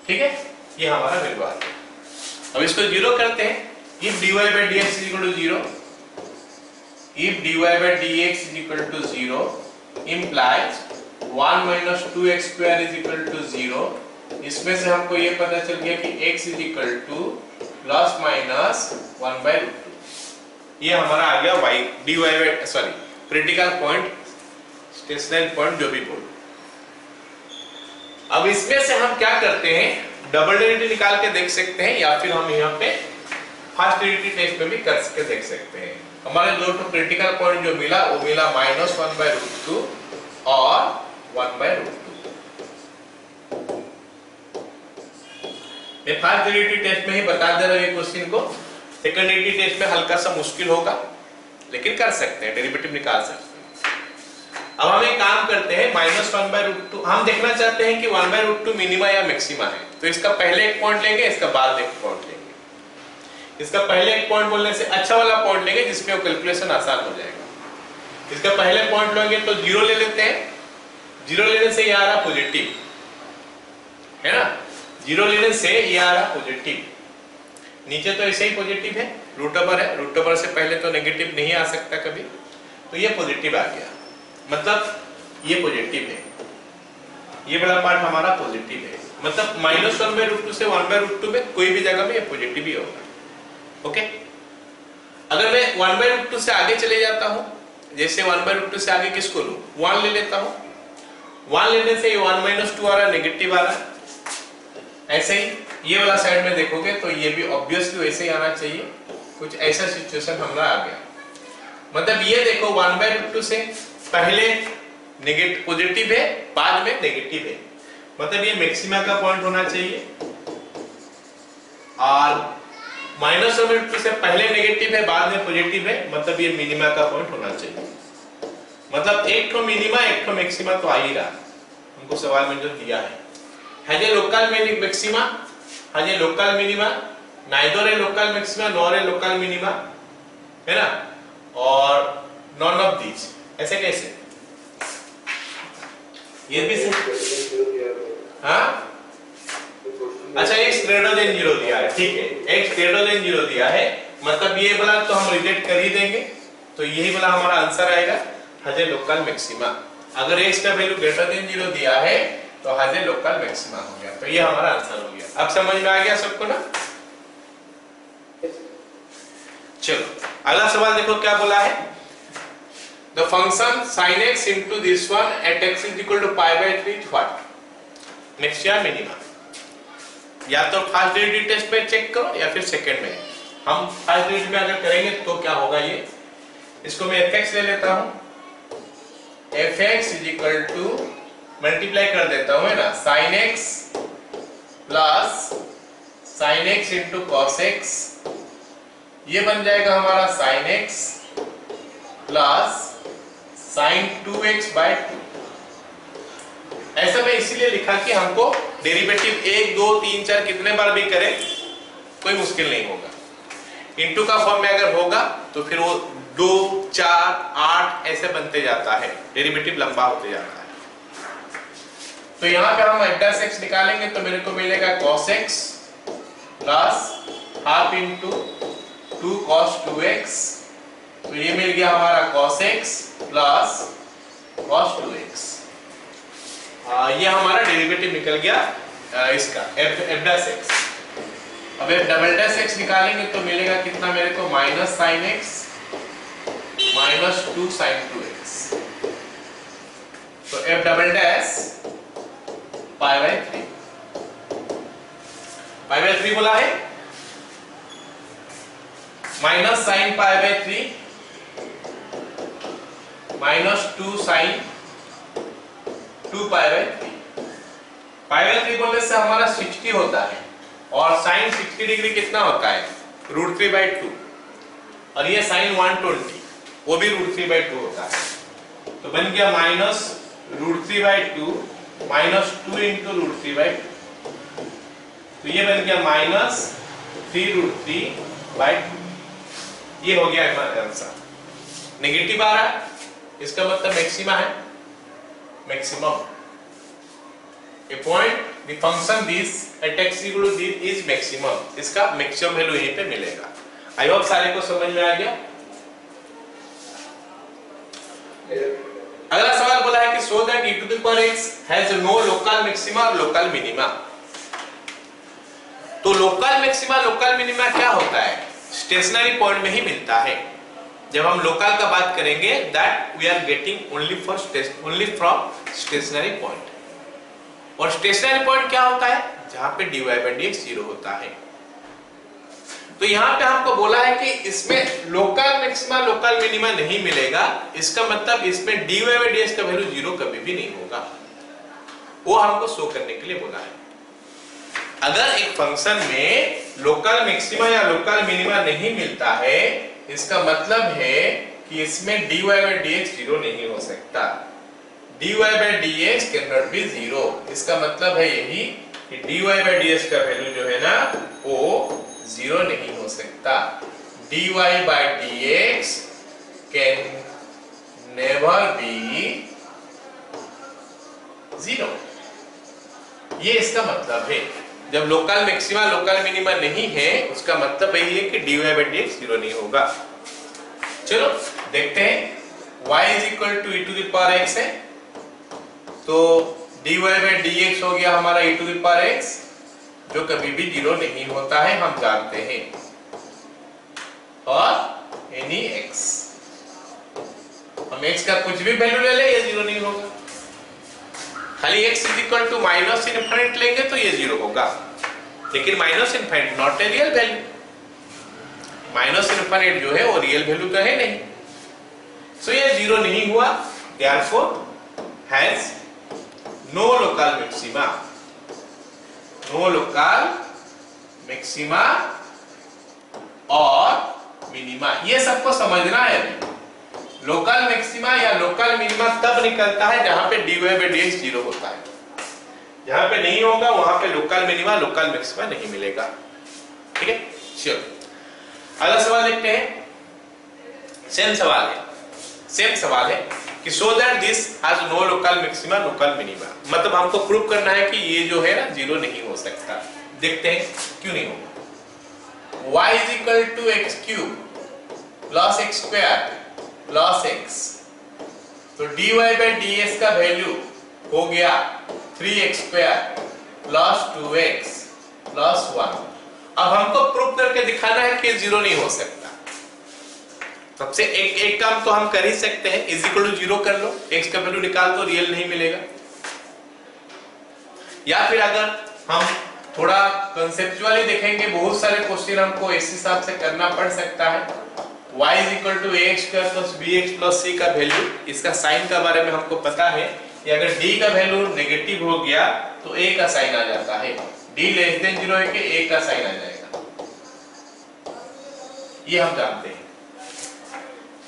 ठीक है, ये हमारा वैल्यू आ गया। अब इसको जीरो करते हैं, if dy by dx is equal to 0, if dy by dx is equal to 0 implies 1 minus 2x square is equal to 0। इसमें से हमको ये पता चल गया कि x is equal to plus minus 1 by root 2। ये हमारा आ गया y dy by sorry critical point, stationary point जो भी बोलो। अब इसमें से हम क्या करते हैं, डबल डेरिवेटिव निकाल के देख सकते हैं, या फिर हम यहाँ पे फर्स्ट डेरिवेटिव टेस्ट में भी करके देख सकते हैं। हमारे दो तो क्रिटिकल पॉइंट जो मिला वो मिला माइनस 1 by root 2 और 1 by root 2। मैं फर्स्ट डेरिवेटिव टेस्ट में ही बता दे रहा हूं ये क्वेश्चन को, सेकंड डेरिवेटिव टेस्ट में हल्का सा मुश्किल होगा, लेकिन कर सकते हैं, डेरिवेटिव निकाल सकते हैं। अब हम एक काम करते हैं, माइनस 1 by root 2 हम देखना चाहते हैं कि 1 by root 2 मिनिमा या मैक्सिमा है, तो इसका पहले एक पॉइंट लेंगे, इसका बाद एक पॉइंट लेंगे। इसका पहले एक पॉइंट बोलने से अच्छा वाला पॉइंट लेंगे जिसमें वो कैलकुलेशन आसान हो जाएगा। इसका पहले पॉइंट लेंगे तो 0 ले लेते हैं, 0 लेने से ये आ रहा पॉजिटिव है ना, 0 लेने से ये आ रहा पॉजिटिव, नीचे तो ऐसे ही पॉजिटिव है, रूट ओवर है, रूट ओवर से पहले तो नेगेटिव नहीं आ सकता कभी, तो ये पॉजिटिव आ गया, मतलब ये पॉजिटिव है, ये बड़ा पार्ट हमारा पॉजिटिव है, मतलब माइनस 1 by root 2 से 1 by root 2 में कोई भी जगह में ये पॉजिटिव ही होगा। ओके, अगर मैं 1 by root 2 से आगे चले जाता हूं, जैसे 1 by root 2 से आगे किसको लूं, 1 ले लेता हूं, 1 लेने से ये 1 minus 2 आ रहा है, नेगेटिव आ रहा है। ऐसे ही ये वाला साइड में देखोगे तो ये भी ऑब्वियसली वैसे ही आना चाहिए, कुछ ऐसा सिचुएशन हमारा आ गया। मतलब ये देखो 1 by root 2 से पहले नेगेटिव पॉजिटिव है, बाद में नेगेटिव है, मतलब ये मैक्सिमा का पॉइंट होना चाहिए, और माइनस 1 by root 2 से पहले नेगेटिव है, बाद में पॉजिटिव है, मतलब ये मिनिमा का पॉइंट होना चाहिए। मतलब एक तो मिनिमा एक तो मैक्सिमा तो आ ही रहा हमको सवाल में जो दिया है। Has a local maxima, has a local minima, neither A local maxima nor a local minima, है ना, और नॉन ऑफ दीज, ऐसे कैसे, ये भी हाँ अच्छा, x ग्रेटर देन 0 दिया है, ठीक है, x ग्रेटर देन 0 दिया है, मतलब ये वाला तो हम रिजेक्ट कर ही देंगे, तो यही वाला हमारा आंसर आएगा, हैज ए लोकल मैक्सिमा। अगर x का वैल्यू ग्रेटर देन 0 दिया है तो हैज ए लोकल मैक्सिमा हो गया। तो ये हमारा आंसर हो गया। अब समझ में आ गया सबको ना? चलो अगला सवाल देखो क्या बोला है। The function sin x into this one at x is equal to pi by 3 is what? Maxima minima. या तो फर्स्ट डेरिवेटिव टेस्ट में चेक करो या फिर सेकंड में। हम फर्स्ट डेरिवेटिव में अगर करेंगे तो क्या होगा, ये इसको मैं fx ले लेता हूं। fx is equal to multiply कर देता हूं है ना, sin x plus sin x into cos x, ये बन जाएगा हमारा sin x plus sin 2x by 2। ऐसा मैं इसीलिए लिखा कि हमको डेरिवेटिव 1 2 3 4 कितने बार भी करें कोई मुश्किल नहीं होगा। इनटू का फॉर्म में अगर होगा तो फिर वो 2 4 8 ऐसे बनते जाता है, डेरिवेटिव लंबा होते जाता है। तो यहाँ पे हम f x निकालेंगे तो मेरे को मिलेगा cos x plus half into 2 cos 2x, तो ये मिल गया हमारा cos x plus cos 2x। ये हमारा डेरिवेटिव निकल गया इसका f x। अब f डबल डैश x निकालेंगे तो मिलेगा कितना मेरे को, minus sin x minus 2 sin 2x। तो f double dash pi by 3 बोला है, minus sine pi by 3 minus 2 sine 2 pi by 3। Pi by 3 बोलने से हमारा 60 होता है और साइन 60 डिग्री कितना होता है, √3 by 2, और ये साइन 120 वो भी √3 by 2 होता है। तो बन गया minus √3 by 2 minus 2 into √3 by 2, तो ये बन गया माइनस 3√3 by 2। ये हो गया हमारा आंसर। नेगेटिव आ रहा है इसका मतलब मैक्सिमा है, maximum. A point the function this at x equal to this is maximum, इसका मैक्सिमम वैल्यू यहीं पे मिलेगा। आई होप सारे को समझ में आ गया। अगला सवाल बोला है कि show that e to the power x has no local maxima और लोकल मिनिमा। तो लोकल मैक्सिमा लोकल मिनिमा क्या होता है, स्टेशनरी पॉइंट में ही मिलता है। जब हम लोकल का बात करेंगे that we are getting only from stationary point. और स्टेशनरी पॉइंट क्या होता है, जहां पे dy by dx 0 होता है। तो यहाँ पे हमको बोला है कि इसमें लोकल मैक्सिमा लोकल मिनिमा नहीं मिलेगा, इसका मतलब इसमें dy by dx का वैल्यू 0 कभी भी नहीं होगा, वो हमको शो करने के लिए बोला है। अगर एक फंक्शन में लोकल मैक्सिमा या लोकल मिनिमा नहीं मिलता है, इसका मतलब है कि इसमें dy by dx 0 नहीं हो सकता। dy by dx can not be 0, इसका मतलब है यही कि dy by dx का वैल्यू जो है ना वो 0 नहीं हो सकता। dy by dx can never be 0, ये इसका मतलब है। जब लोकल मैक्सिमा लोकल मिनिमा नहीं है उसका मतलब यही है कि dy by dx 0 नहीं होगा। चलो देखते हैं। y is equal to e to the power x है, तो dy by dx हो गया हमारा e to the power x, जो कभी भी 0 नहीं होता है, हम जानते हैं। और एनी x, हम x का कुछ भी वैल्यू ले ले ये 0 नहीं होगा। खाली x is equal to minus infinite लेंगे तो ये 0 होगा, लेकिन minus infinite not a real value. Minus infinite जो है वो रियल वैल्यू तो है नहीं, सो ये 0 नहीं हुआ, therefore has no local maxima, no local maxima और मिनिमा। ये सबको समझना है। लोकल मैक्सिमा या लोकल मिनिमा तब निकलता है जहां पे dy by dx 0 होता है, जहां पे नहीं होगा वहां पे लोकल मिनिमा लोकल मैक्सिमा नहीं मिलेगा। ठीक है, चलो अगला सवाल देखते हैं। सेम सवाल है कि so that this has no local maxima local minima, मतलब हमको प्रूव करना है कि ये जो है ना 0 नहीं हो सकता। देखते हैं क्यों नहीं होगा। y is equal to x cube plus x square plus x, तो dy बाई dx का वैल्यू हो गया 3x square plus 2x plus 1। अब हमको प्रूव करके दिखाना है कि जीरो नहीं हो सकता। सबसे एक काम तो हम कर ही सकते हैं, इज इक्वल टू जीरो कर लो, x का वैल्यू निकाल दो, रियल नहीं मिलेगा। या फिर अगर हम थोड़ा कंसेप्चुअली देखेंगे, बहुत सारे क्वेश्चन हमको इस हिसाब से करना पड़ सकता है। y is equal to ax square plus bx plus c का वैल्यू, इसका साइन का बारे में हमको पता है कि अगर d का वैल्यू नेगेटिव हो गया तो a का साइन आ जाता है, d लेस देन 0 है कि a का साइन आ जाएगा, ये हम जानते हैं।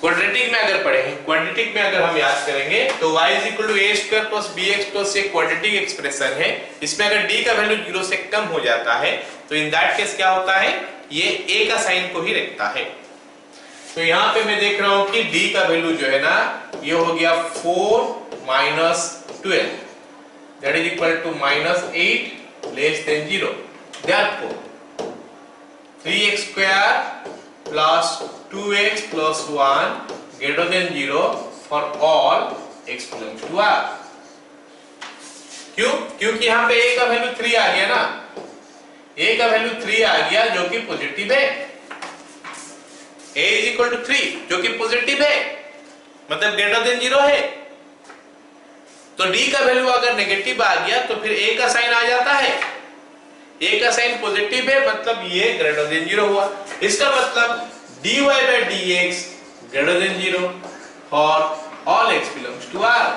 क्वाड्रेटिक में अगर पढ़े हैं, क्वाड्रेटिक में अगर हम याद करेंगे तो y is equal to a square plus bx plus c quadratic expression है। इसमें अगर d का वैल्यू 0 से कम हो जाता है तो इन दैट केस क्या होता है, ये a का साइन को ही रखता है। तो यहाँ पे मैं देख रहा हूं कि d का वैल्यू जो है ना, ये हो गया 4 minus 12 that is equal to minus 8 less than 0। Therefore 3x square plus 2x plus 1 greater than 0 for all x belongs to r। क्यों? क्योंकि यहाँ पे a का वैल्यू 3 आ गया ना, a का वैल्यू 3 आ गया जो कि पॉजिटिव है, a इज इक्वल टू 3 जो कि पॉजिटिव है, मतलब ग्रेटर देन 0 है। तो d का वैल्यू अगर नेगेटिव आ गया तो फिर a का साइन आ जाता है, a का साइन पॉजिटिव है, मतलब ये ग्रेटर देन 0 हुआ। इसका मतलब dy by dx greater than 0 for all x belongs to r।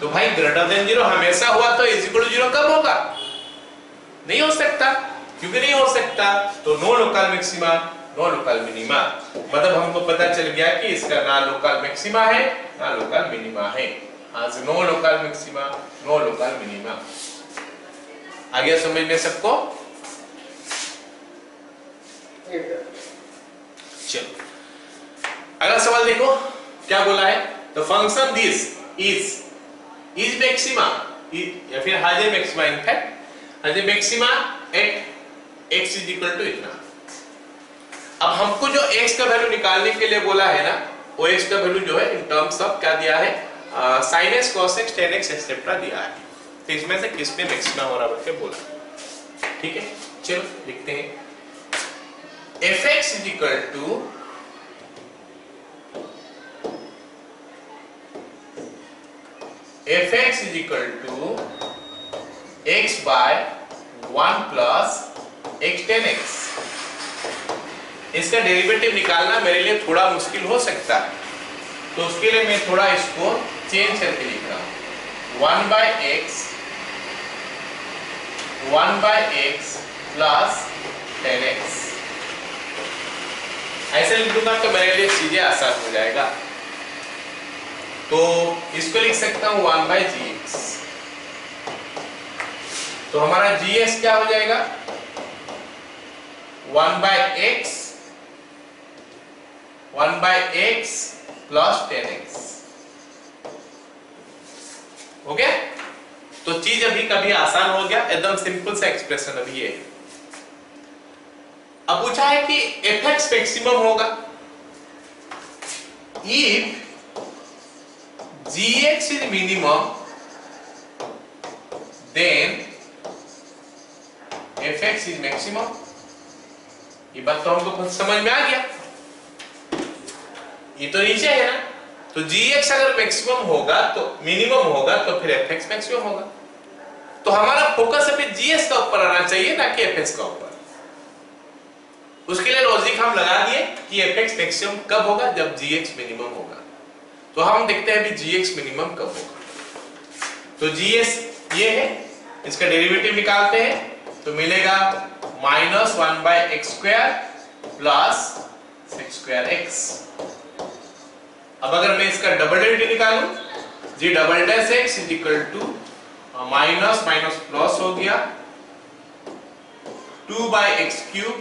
तो भाई ग्रेटर देन 0 हमेशा हुआ तो इज इक्वल टू 0 कब होगा? नहीं हो सकता। क्योंकि नहीं हो सकता तो no local maxima no local minima, मतलब हमको पता चल गया कि इसका ना लोकल मैक्सिमा है ना लोकल मिनिमा है। आज no local maxima no local minima. आगे समझ में सबको? चलो अगला सवाल देखो क्या बोला है। The function this is maxima या फिर has a maxima, in fact has a maxima at x is equal to इतना। अब हमको जो x का वैल्यू निकालने के लिए बोला है ना, वो x का वैल्यू जो है इन टर्म्स ऑफ क्या दिया है, sin x cos x tan x etcetera दिया है। तो इसमें से किस पे मैक्सिमा हो रहा है करके बोला। ठीक है, चलो लिखते हैं fx is equal to fx is equal to x by 1 plus x tan x। इसका डेरिवेटिव निकालना मेरे लिए थोड़ा मुश्किल हो सकता है, तो उसके लिए मैं थोड़ा इसको चेंज करके लिख रहा हूं। 1 by x plus tan x। ऐसे लिख दूंगा तो मेरे लिए चीजें आसान हो जाएगा। तो इसको लिख सकता हूं 1 बाय gx। तो हमारा gs क्या हो जाएगा, 1 बाय x प्लस 10x। हो गया? तो चीज अभी कभी आसान हो गया, एकदम सिंपल सा एक्सप्रेशन अभी ये। अब पूछा है कि fx मैक्सिमम होगा if gx is minimum then fx is maximum। ये बात तो हमको खुद समझ में आ गया, ये तो नीचे है ना। तो gx अगर मैक्सिमम होगा तो मिनिमम होगा तो फिर fx मैक्सिमम होगा। तो हमारा फोकस अभी gs का ऊपर आना चाहिए ना कि fx का ऊपर। उसके लिए लॉजिक हम लगा दिए कि fx मैक्सिमम कब होगा, जब gx मिनिमम होगा। तो हम देखते हैं अभी gx मिनिमम कब होगा। तो gs ये है, इसका डेरिवेटिव निकालते हैं तो मिलेगा minus 1 by x square plus 6 square x. अब अगर मैं इसका डबल डेरिवेटिव निकालूं, g double dash x is equal to minus minus plus हो गया 2 by x cube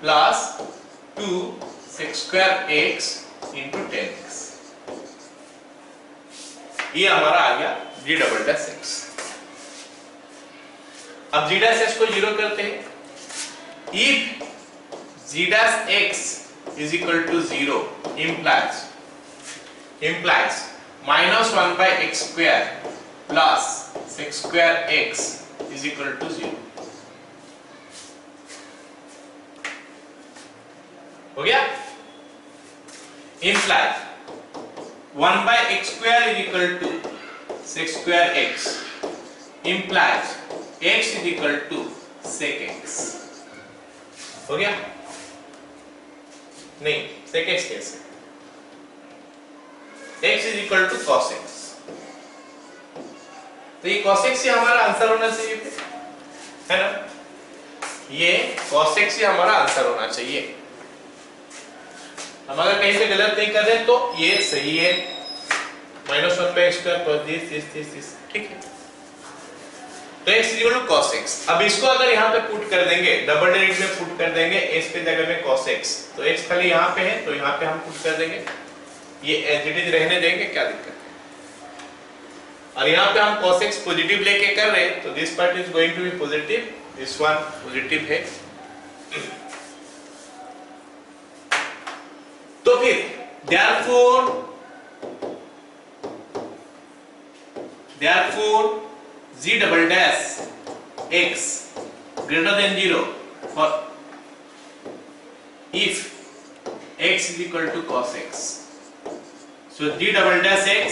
plus 2 6 square x into 10x। ये हमारा आ गया जी डबल डैश एक्स। अब जी डैश एक्स को जीरो करते हैं। If g dash x is equal to 0 implies minus 1 by x square plus sec square x is equal to 0। हो गया? Imply 1 by x square is equal to sec square x implies x is equal to sec x। हो गया? नहीं, sec x कैसे? x is equal to cos x। तो ये cos x से हमारा आंसर होना चाहिए, है ना? ये cos x से हमारा आंसर होना चाहिए। हम अगर कहीं से गलत नहीं कर रहे तो ये सही है। -1 by x square plus this, ठीक है? तो x equal to cos x। अब इसको अगर यहाँ पे पुट कर देंगे, डबल डेरिवेटिव में पुट कर देंगे x के जगह में cos x, तो x खाली यहाँ पे है तो यहाँ पे हम पुट कर देंगे, ये एज इट इज रहने देंगे, क्या दिक्कत है? और यहाँ पे हम cos x पॉजिटिव लेके कर रहे हैं तो this part is going to be positive, this one positive है। तो फिर therefore g double dash x greater than 0 for if x is equal to cos x। so g double dash x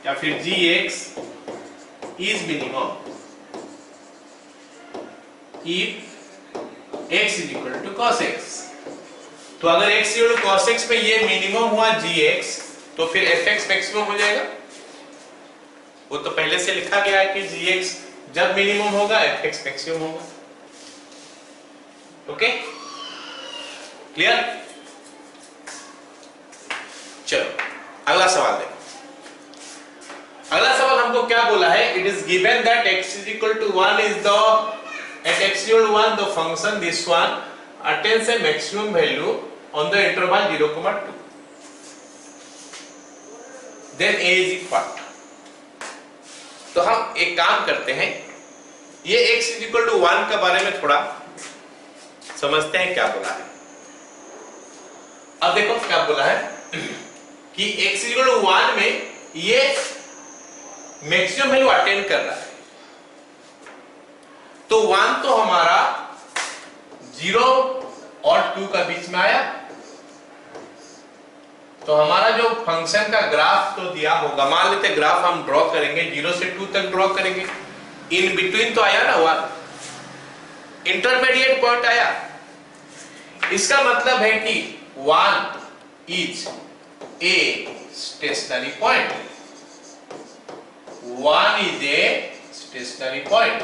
या फिर gx is minimum if x is equal to cos x। तो अगर x equal to cos x पे ये minimum हुआ gx तो फिर fx maximum हो जाएगा। वो तो पहले से लिखा गया है कि gx जब मिनिमम होगा fx मैक्सिमम होगा। Okay, clear? चलो अगला सवाल देखो। अगला सवाल हमको क्या बोला है? It is given that x is equal to 1 is the at x equal to 1 the function this one attains a maximum value on the interval 0,2 then a is equal। तो हम एक काम करते हैं, ये x is equal to 1 के बारे में थोड़ा समझते हैं क्या बोला है। अब देखो क्या बोला है कि x is equal to 1 में ये मैक्सिमम वैल्यू अटेंड कर रहा है। तो 1 तो हमारा 0 और 2 का बीच में आया, तो हमारा जो फंक्शन का ग्राफ तो दिया होगा, मान लेते ग्राफ हम ड्रॉ करेंगे, 0 से 2 तक ड्रॉ करेंगे, इन बिटवीन तो आया ना 1, इंटरमीडिएट पॉइंट आया। इसका मतलब है कि 1 is a stationary point, 1 is a stationary point,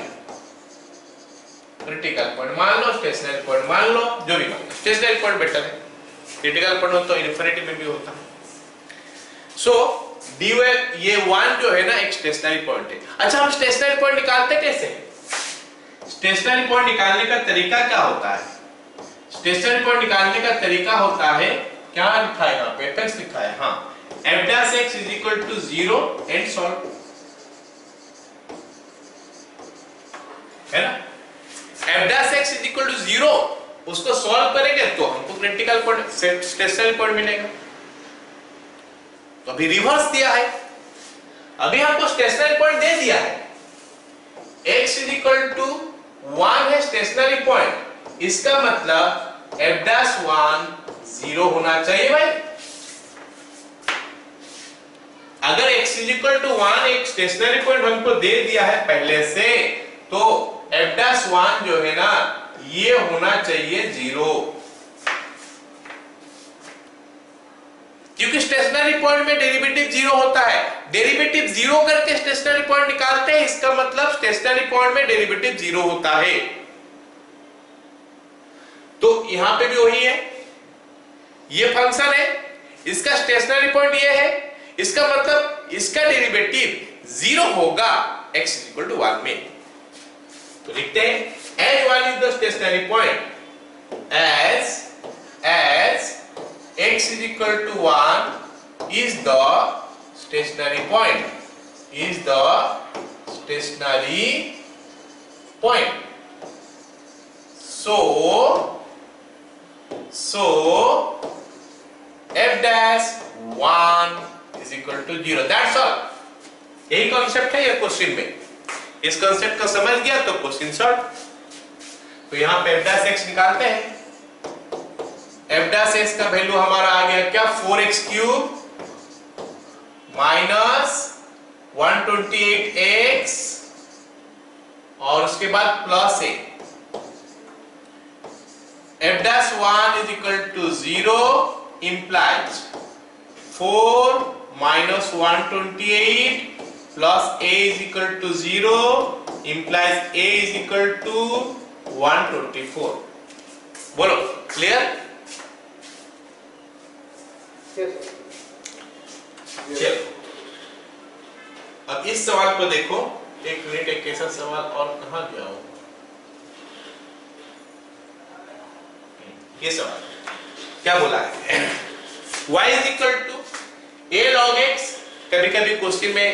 critical point मान लो, स्टेशनरी पॉइंट मान लो, जो भी मान लो, स्टेशनरी पॉइंट बेटर है, क्रिटिकल पॉइंट तो इन्फिनिटी में भी होता है। सो dy ये 1 जो है ना एक स्टेशनरी पॉइंट है। अच्छा, हम स्टेशनरी पॉइंट निकालते कैसे हैं? स्टेशनरी पॉइंट निकालने का तरीका क्या होता है? स्टेशनरी पॉइंट निकालने का तरीका होता है, क्या लिखा है यहाँ पे, fx लिखा है, हाँ, f dash x is equal to 0 and solve, है ना? f dash x is equal to 0 उसको सॉल्व करेंगे तो हमको क्रिटिकल पॉइंट स्टेशनरी पॉइंट मिलेगा। तो अभी रिवर्स दिया है, अभी हमको स्टेशनरी पॉइंट दे दिया है, x is equal to 1 है स्टेशनरी पॉइंट, इसका मतलब f dash 1 0 होना चाहिए भाई। अगर x is equal to 1 एक स्टेशनरी पॉइंट हमको दे दिया है पहले से, तो f dash 1 जो है ना ये होना चाहिए 0, क्योंकि स्टेशनरी पॉइंट में डेरिवेटिव 0 होता है। डेरिवेटिव 0 करके स्टेशनरी पॉइंट निकालते हैं, इसका मतलब स्टेशनरी पॉइंट में डेरिवेटिव 0 होता है। तो यहां पे भी वही है, ये फंक्शन है, इसका स्टेशनरी पॉइंट ये है, इसका मतलब इसका डेरिवेटिव 0 होगा x इक्वल टू 1 में। तो लिखते हैं as 1 is the stationary point, as x is equal to 1 is the stationary point, is the stationary point. So f dash 1 is equal to 0। That's all. यही कॉन्सेप्ट है ये question में। इस concept को समझ गया तो क्वेश्चन सॉल्व। तो यहाँ पे f' निकालते हैं। f' का वैल्यू हमारा आ गया क्या, 4x³ माइनस 128x और उसके बाद plus a। f'1 is equal to 0 implies 4 minus 128 plus a is equal to 0 implies a is equal to 124। बोलो क्लियर? चलो अब इस सवाल को देखो। एक मिनट, एक ऐसा सवाल और कहां गया हो, ये सवाल क्या बोला है, y is equal to a log x। कभी कभी क्वेश्चन में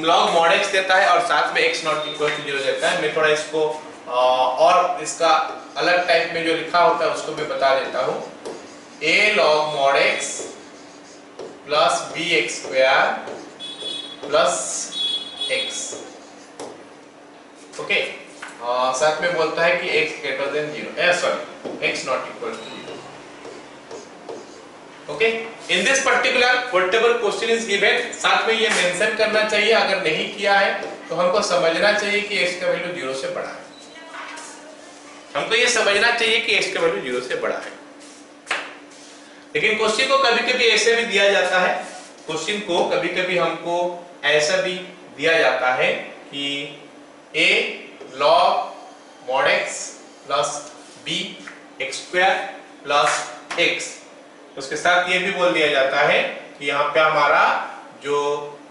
log mod x देता है और साथ में x not equal to 0 देता है। मैं थोड़ा इसको और इसका अलग टाइप में जो लिखा होता है उसको भी बता देता हूं। a log mod x plus bx² plus x। Okay, साथ में बोलता है कि x greater than 0, sorry x not equal to 0। Okay, in this particular whatever question is given, साथ में ये मेंशन करना चाहिए। अगर नहीं किया है तो हमको समझना चाहिए कि x का वैल्यू 0 से बड़ा है। हमको ये समझना चाहिए कि x का वैल्यू 0 से बड़ा है। लेकिन क्वेश्चन को कभी-कभी ऐसे भी दिया जाता है, क्वेश्चन को कभी-कभी हमको ऐसा भी दिया जाता है कि a log mod x plus b x² plus x। उसके साथ ये भी बोल दिया जाता है कि यहाँ पे हमारा जो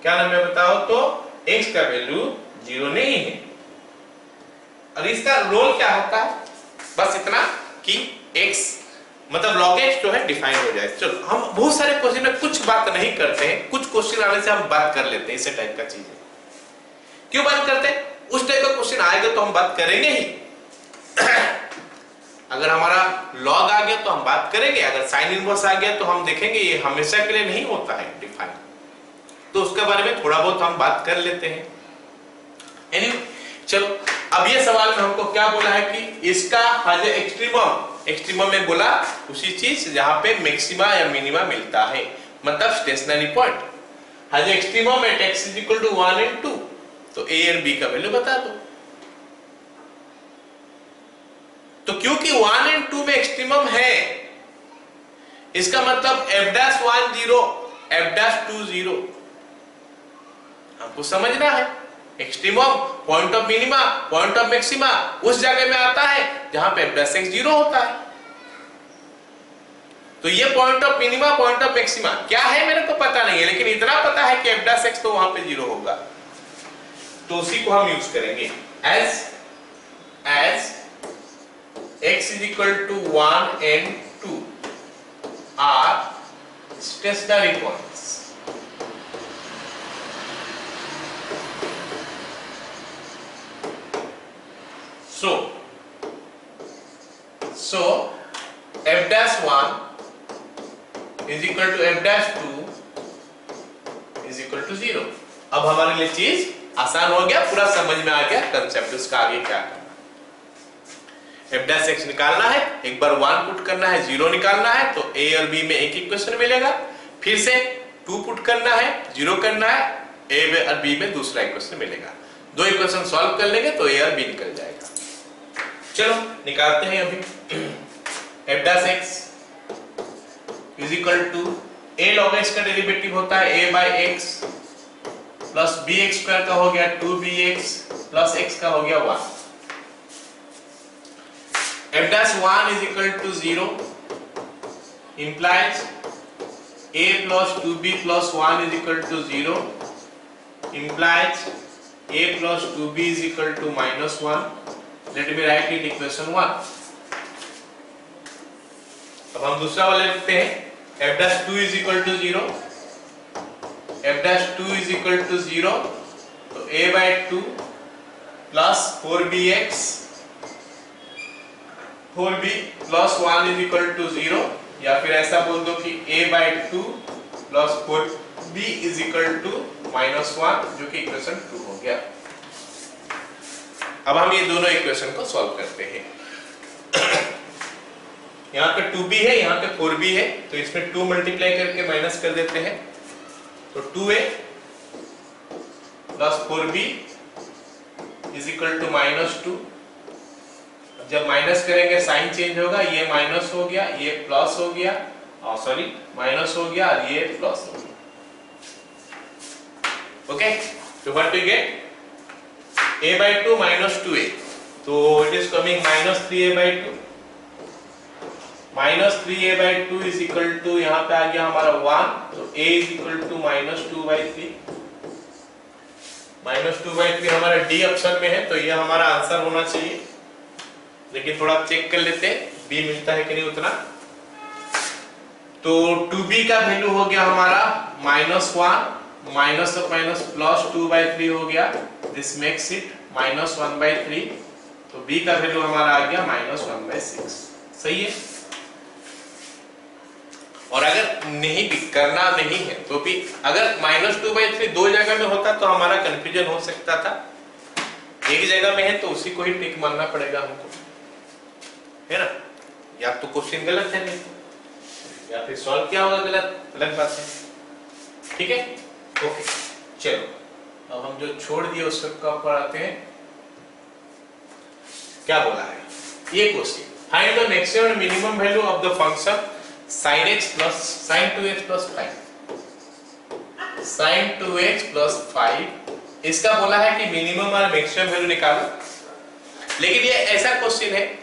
क्या नाम है बताओ तो x का वैल्यू 0 नहीं है। और इसका रोल क्या होता है, बस इतना कि x मतलब log x जो है डिफाइन हो जाए। चलो हम बहुत सारे क्वेश्चन में कुछ बात नहीं करते हैं, कुछ क्वेश्चन आने से हम बात कर लेते हैं। इस टाइप का चीज है, क्यों बात करते हैं? उस टाइप का क्वेश्चन आएगा तो हम बात करेंगे ही। अगर हमारा log आ गया तो हम बात करेंगे, अगर साइन इनवर्स आ गया तो हम देखेंगे ये हमेशा के लिए नहीं होता है डिफाइन, तो उसके बारे में थोड़ा बहुत हम बात कर लेते हैं। anyway, चलो अब ये सवाल में हमको क्या बोला है कि इसका हैज एक्सट्रीमम, एक्सट्रीमम में बोला उसी चीज जहां पे मैक्सिमा या मिनिमा मिलता है, मतलब stationary point. Has extremum at x is equal to 1 and 2, तो a और b का वैल्यू बता दो। तो क्योंकि 1 and 2 में एक्सट्रीमम है, इसका मतलब f'1 0 f'2 0 हमको समझना है। Extremum point of minima point of maxima उस जगह में आता है जहां पे f' 0 होता है। तो ये point of minima point of maxima क्या है मेरे को पता नहीं है, लेकिन इतना पता है कि f' तो वहां पे 0 होगा, तो उसी को हम यूज करेंगे। as x is equal to 1 and 2 are stationary points, so f'1 is equal to f'2 is equal to 0। अब हमारे लिए चीज आसान हो गया, पूरा समझ में आ गया कंसेप्ट उसका आगे क्या करना। f' निकालना है, एक बार 1 पुट करना है, 0 निकालना है, तो a और b में एक इक्वेशन मिलेगा। फिर से 2 पुट करना है, 0 करना है, a और b में दूसरा इक्वेशन मिलेगा। दो इक्वेशन सॉल्व कर लेंगे तो a और b निकल जाएगा। चलो निकालते हैं अभी। f' is equal to a log x का डेरिवेटिव होता है a by x plus bx² का हो गया 2bx प्लस x का हो गया 1। f'1 is equal to 0 implies a plus 2b plus 1 is equal to 0 implies a plus 2b is equal to minus 1। Let me write it equation 1। अब हम दूसरा वाला लिखते हैं f'2 is equal to 0, f'2 is equal to 0, तो a by 2 plus 4bx 4b plus 1 is equal to 0, या फिर ऐसा बोल दो कि a by 2 plus b is equal to -1, जो कि इक्वेशन 2 हो गया। अब हम ये दोनों इक्वेशन को सॉल्व करते हैं। यहाँ पे 2b है, यहाँ पे 4b है, तो इसमें 2 मल्टीप्लाई करके माइनस कर देते हैं, तो 2a plus 4b is equal to -2। जब माइनस करेंगे साइन चेंज होगा, ये माइनस हो गया, ये प्लस हो गया, सॉरी माइनस हो गया और ये प्लस हो गया। ओके, तो what we get a/2 minus 2a, तो it is coming -3a/2। -3a/2 is equal to, यहाँ पे आ गया हमारा 1, तो a इज इक्वल टू -2/3। -2/3 हमारा डी ऑप्शन में है, तो ये हमारा आंसर होना चाहिए। लेकिन थोड़ा चेक कर लेते हैं b मिलता है कि नहीं उतना। तो 2b का वैल्यू हो गया हमारा -1, माइनस ऑफ माइनस प्लस 2/3 हो गया, दिस मेक्स इट -1/3। तो b का वैल्यू हमारा आ गया -1/6। सही है। और अगर नहीं भी करना नहीं है तो भी, अगर -2/3 दो जगह में होता तो हमारा कंफ्यूजन हो सकता था। एक जगह में है तो उसी को ही टिक मानना पड़ेगा हमको, है ना। या तो क्वेश्चन गलत है, नहीं या फिर सॉल्व किया होगा गलत, अलग बात है। ठीक है, ओके। चलो अब हम जो छोड़ दिए उस पर ऊपर आते हैं। क्या बोला है ये question, find the maximum and minimum value of the function sin 2x plus 5। sin 2x plus 5 इसका बोला है कि मिनिमम और मैक्सिमम वैल्यू निकालो। लेकिन ये ऐसा क्वेश्चन है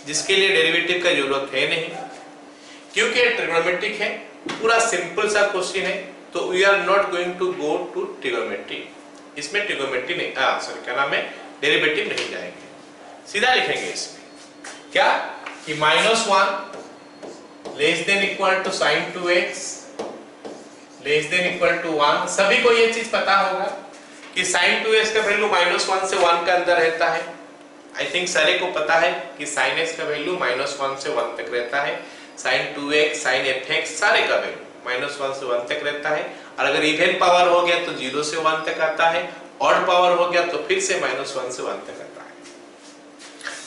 जिसके लिए डेरिवेटिव का जरूरत है नहीं, क्योंकि ट्रिग्नोमेट्रिक है, पूरा सिंपल सा क्वेश्चन है। तो we are not going to go to trigonometry, इसमें ट्रिग्नोमेट्री नहीं, सॉरी क्या नाम है, डेरिवेटिव नहीं जाएंगे, सीधा लिखेंगे इसमें क्या कि -1 less than equal to sin 2x less than equal to 1। सभी को ये चीज पता होगा कि sin 2x का वैल्यू -1 से 1 के अंदर रहता है। आई थिंक सारे को पता है कि sin x का वैल्यू -1 से 1 तक रहता है, sin 2x sin fx सारे का वैल्यू -1 से 1 तक रहता है। और अगर इवन पावर हो गया तो 0 से 1 तक आता है, ऑड पावर हो गया तो फिर से -1 से 1 तक आता है।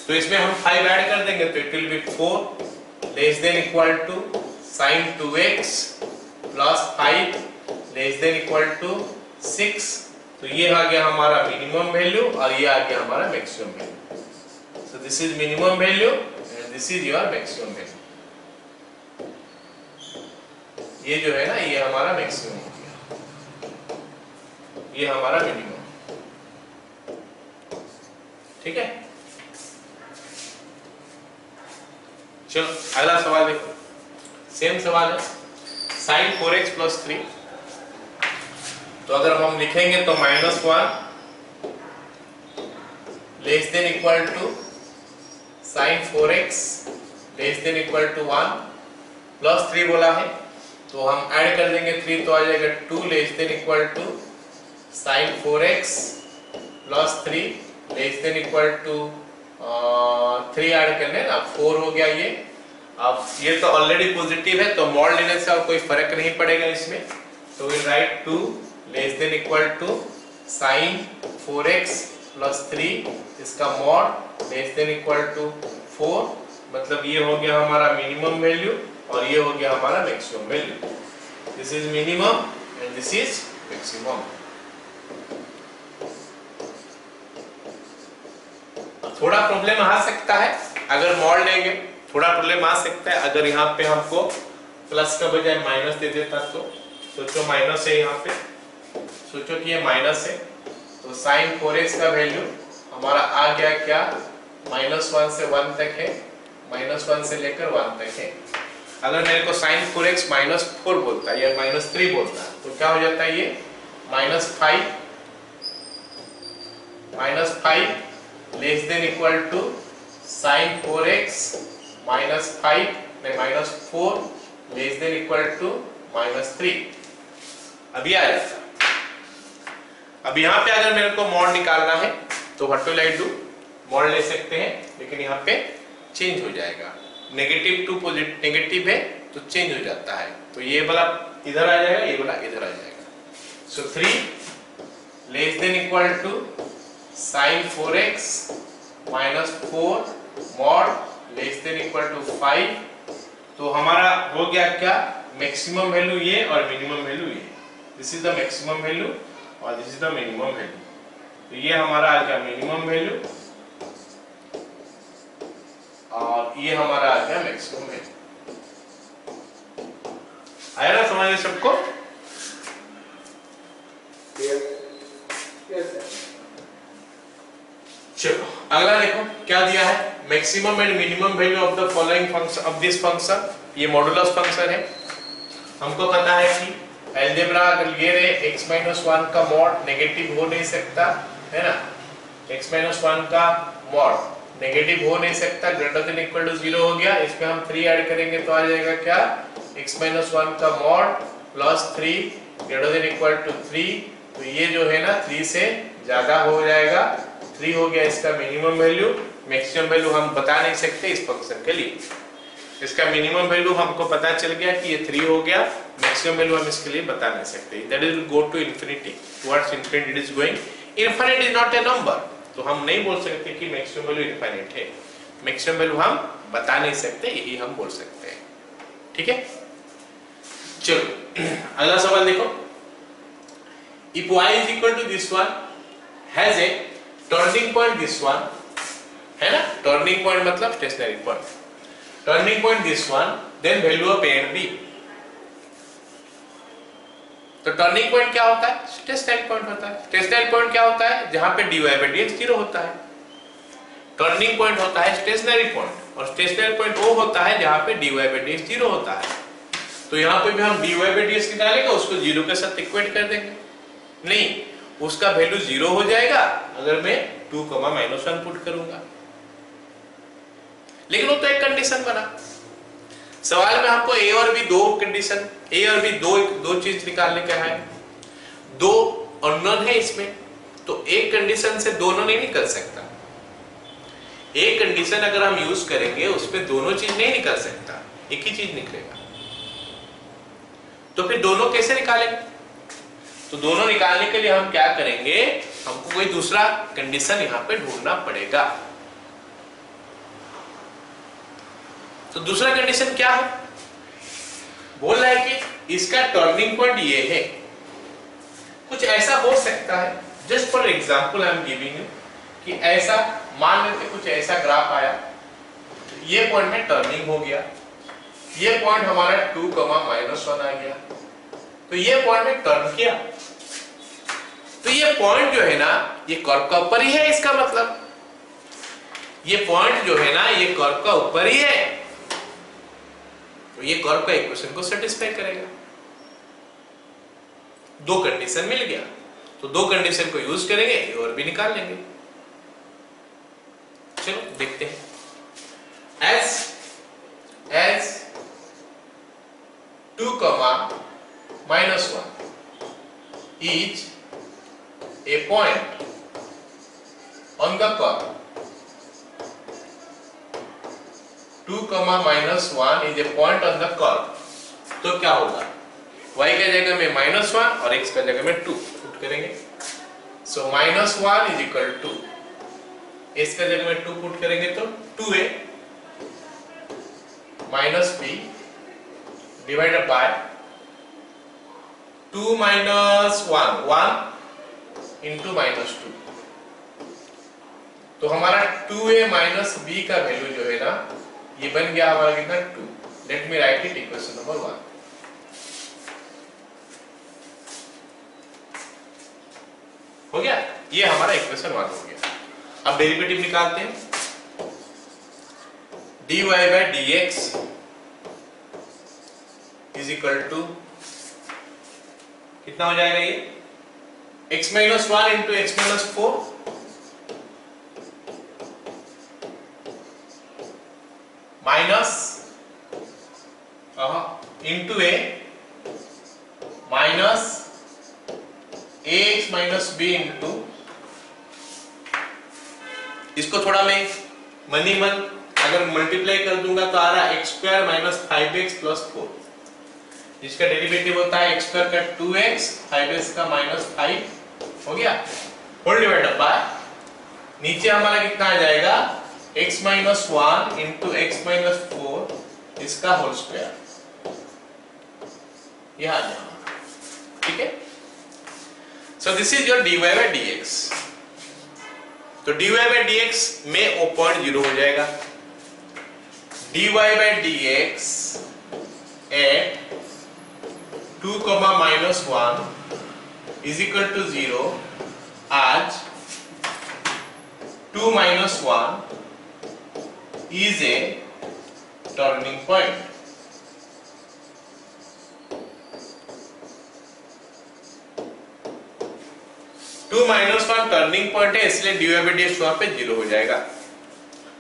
तो इसमें हम 5 ऐड कर देंगे तो it will be 4 less than equal to sin 2x plus 5 less than equal to 6। तो ये आ गया हमारा मिनिमम वैल्यू और ये आ गया हमारा maximum value. So this is minimum value and this is your maximum value. ये जो है ना, ये हमारा मैक्सिमम हो गया, ये हमारा मिनिमम। ठीक है, चलो अगला सवाल देखो। सेम सवाल है, sin 4x plus 3। तो अगर हम लिखेंगे तो -1 less than equal to sin 4x less than equal to 1 plus 3 बोला है, तो हम ऐड कर देंगे 3 तो आ जाएगा 2 less than equal to sin 4x plus 3 less than equal to 3 add करने ना 4 हो गया ये। अब ये तो ऑलरेडी पॉजिटिव है तो मॉड लेने से और कोई फर्क नहीं पड़ेगा इसमें, तो we write 2 less than equal to sin 4x plus 3 इसका mod less than equal to 4। मतलब ये हो गया हमारा मिनिमम वैल्यू और ये हो गया हमारा maximum value. This is minimum and this is maximum. थोड़ा प्रॉब्लम आ सकता है अगर मॉड लेंगे, थोड़ा प्रॉब्लम आ सकता है अगर यहाँ पे हमको प्लस का बजाय माइनस दे देता तो। सोचो माइनस है, यहाँ पे सोचो कि ये माइनस है, तो sin 4x का वैल्यू हमारा आ गया क्या, -1 से 1 तक है, -1 से लेकर 1 तक है। अगर मेरे को sin 4x -4 बोलता है या -3 बोलता है तो क्या हो जाता है, ये -5 less than equal to sin 4x -5 -4 less than equal to -3। अभी आ जाता। अब यहाँ पे अगर मेरे को मॉड निकालना है तो what will I do, mod ले सकते हैं, लेकिन यहाँ पे चेंज हो जाएगा, नेगेटिव टू पॉजिटिव, नेगेटिव है तो चेंज हो जाता है, तो ये वाला इधर आ जाएगा, ये वाला इधर आ जाएगा। So 3 less than equal to sin 4x minus 4 mod less than equal to 5। तो हमारा हो गया क्या, मैक्सिमम वैल्यू ये और मिनिमम वैल्यू ये। This is the maximum value और this is the minimum value. तो ये हमारा आ गया मिनिमम वैल्यू और ये हमारा आ गया मैक्सिमम वैल्यू। आया ना समझ में सबको? चलो अगला देखो क्या दिया है, maximum and minimum value of the following function of this function. ये मॉडुलस फंक्शन है। हमको पता है कि अलजेब्रा अगर ये रहे x - 1 का मॉड नेगेटिव हो नहीं सकता है ना, x - 1 का मॉड नेगेटिव हो नहीं सकता, ग्रेटर देन इक्वल टू 0 हो गया। इसमें हम 3 ऐड करेंगे तो आ जाएगा क्या, x - 1 का mod plus 3 greater than equal to 3। तो ये जो है ना 3 से ज्यादा हो जाएगा। 3 हो गया इसका मिनिमम वैल्यू। मैक्सिमम वैल्यू हम बता नहीं सकते इस फंक्शन के लिए। इसका मिनिमम वैल्यू हमको पता चल गया कि ये 3 हो गया, मैक्सिमम वैल्यू हम इसके लिए बता नहीं सकते। That is go to infinity, towards infinity it is going. Infinite is not a number, तो हम नहीं बोल सकते कि मैक्सिमम वैल्यू इनफिनिट है। मैक्सिमम वैल्यू हम बता नहीं सकते, यही हम बोल सकते हैं। ठीक है, चलो अगला सवाल देखो। If y is equal to this one has a turning point this one, है ना, turning point मतलब stationary point, turning point this one, then value of a and b। तो टर्निंग पॉइंट क्या होता है, स्टेशनरी पॉइंट होता है। Stationery point क्या होता है, जहां पे dy by dx 0 होता है। टर्निंग पॉइंट होता है स्टेशनरी पॉइंट, और स्टेशनरी पॉइंट वो होता है जहां पे dy by dx 0 होता है। तो यहाँ पे भी हम dy by dx निकालेंगे, उसको 0 के साथ इक्वेट कर देंगे। नहीं, उसका वैल्यू 0 हो जाएगा अगर मैं 2, -1 पुट करूंगा। लेकिन वो तो एक कंडीशन बना। सवाल में हमको a और b दो कंडीशन, a और b दो चीज निकालने का है। दो अननोन है इसमें, तो एक कंडीशन से दोनों नहीं निकल सकता। एक कंडीशन अगर हम यूज करेंगे उसमें दोनों चीज नहीं निकल सकता, एक ही चीज निकलेगा। तो फिर दोनों कैसे निकालेंगे? तो दोनों निकालने के लिए हम क्या करेंगे, हमको कोई दूसरा कंडीशन यहाँ पे ढूंढना पड़ेगा। तो दूसरा कंडीशन क्या है, बोल रहा है कि इसका टर्निंग पॉइंट ये है। कुछ ऐसा हो सकता है, just for example I am giving you, कि ऐसा मान लेते कुछ ऐसा ग्राफ आया, ये पॉइंट में टर्निंग हो गया, ये पॉइंट हमारा 2, -1 आ गया, तो ये पॉइंट में टर्न किया। तो ये पॉइंट जो है ना, ये कर्व का ऊपर ही है। इसका मतलब ये पॉइंट जो है ना, ये कर्व का ऊपर ही है, तो ये कर्व का इक्वेशन को सेटिस्फाई करेगा। दो कंडीशन मिल गया, तो दो कंडीशन को यूज करेंगे, ये और भी निकाल लेंगे। चलो देखते हैं। as 2, -1 is a point on the curve, 2, -1 is a point on the curve, तो क्या होगा, y का जगह में -1 और x का जगह में 2 पुट करेंगे। सो -1 इज इक्वल टू, x का जगह में 2 पुट करेंगे तो 2a minus b divided by 2 - 1 into -2। तो हमारा 2a माइनस b का वैल्यू जो है ना, ये बन गया हमारा कितना 2। Let me right it, equation number 1। हो गया, ये हमारा इक्वेशन 1 हो गया। अब डेरिवेटिव निकालते हैं। dy by dx is equal to कितना हो जाएगा, ये x - 1 into x - 4 minus into a minus ax - b into, इसको थोड़ा मैं मन ही मन अगर मल्टीप्लाई कर दूंगा तो आ रहा x² - 5x + 4। जिसका डेरिवेटिव होता है x स्क्वायर का 2x 5x का -5 हो गया, होल डिवाइडेड बाय नीचे हमारा कितना आ जाएगा x - 1 इंटू x - 4 इसका होल स्क्वायर, यह आ जाएगा। ठीक है, so this is your dy by dx। तो dy by dx में o पॉइंट 0 हो जाएगा, dy by dx at 2, -1 is equal to 0 as 2 - 1 is a turning point। Two minus one turning point है, इसलिए dy by dx वहां पे 0 हो जाएगा।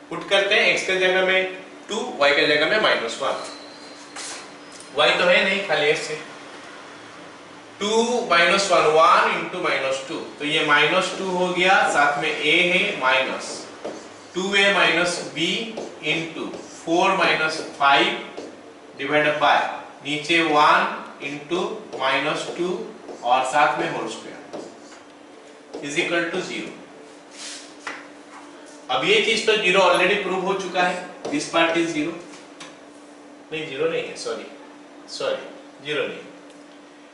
पुट करते हैं x के जगह में 2, y के जगह में -1। y तो है नहीं, खाली x है। 2 - 1 1 इंटू -2, तो ये -2 हो गया, साथ में a है minus 2a - b into 4 - 5 divided by नीचे 1 इंटू -2 और साथ में whole square is equal to 0। अब ये चीज तो 0 ऑलरेडी प्रूव हो चुका है, दिस पार्ट इज 0 नहीं, 0 नहीं है, सॉरी 0 नहीं,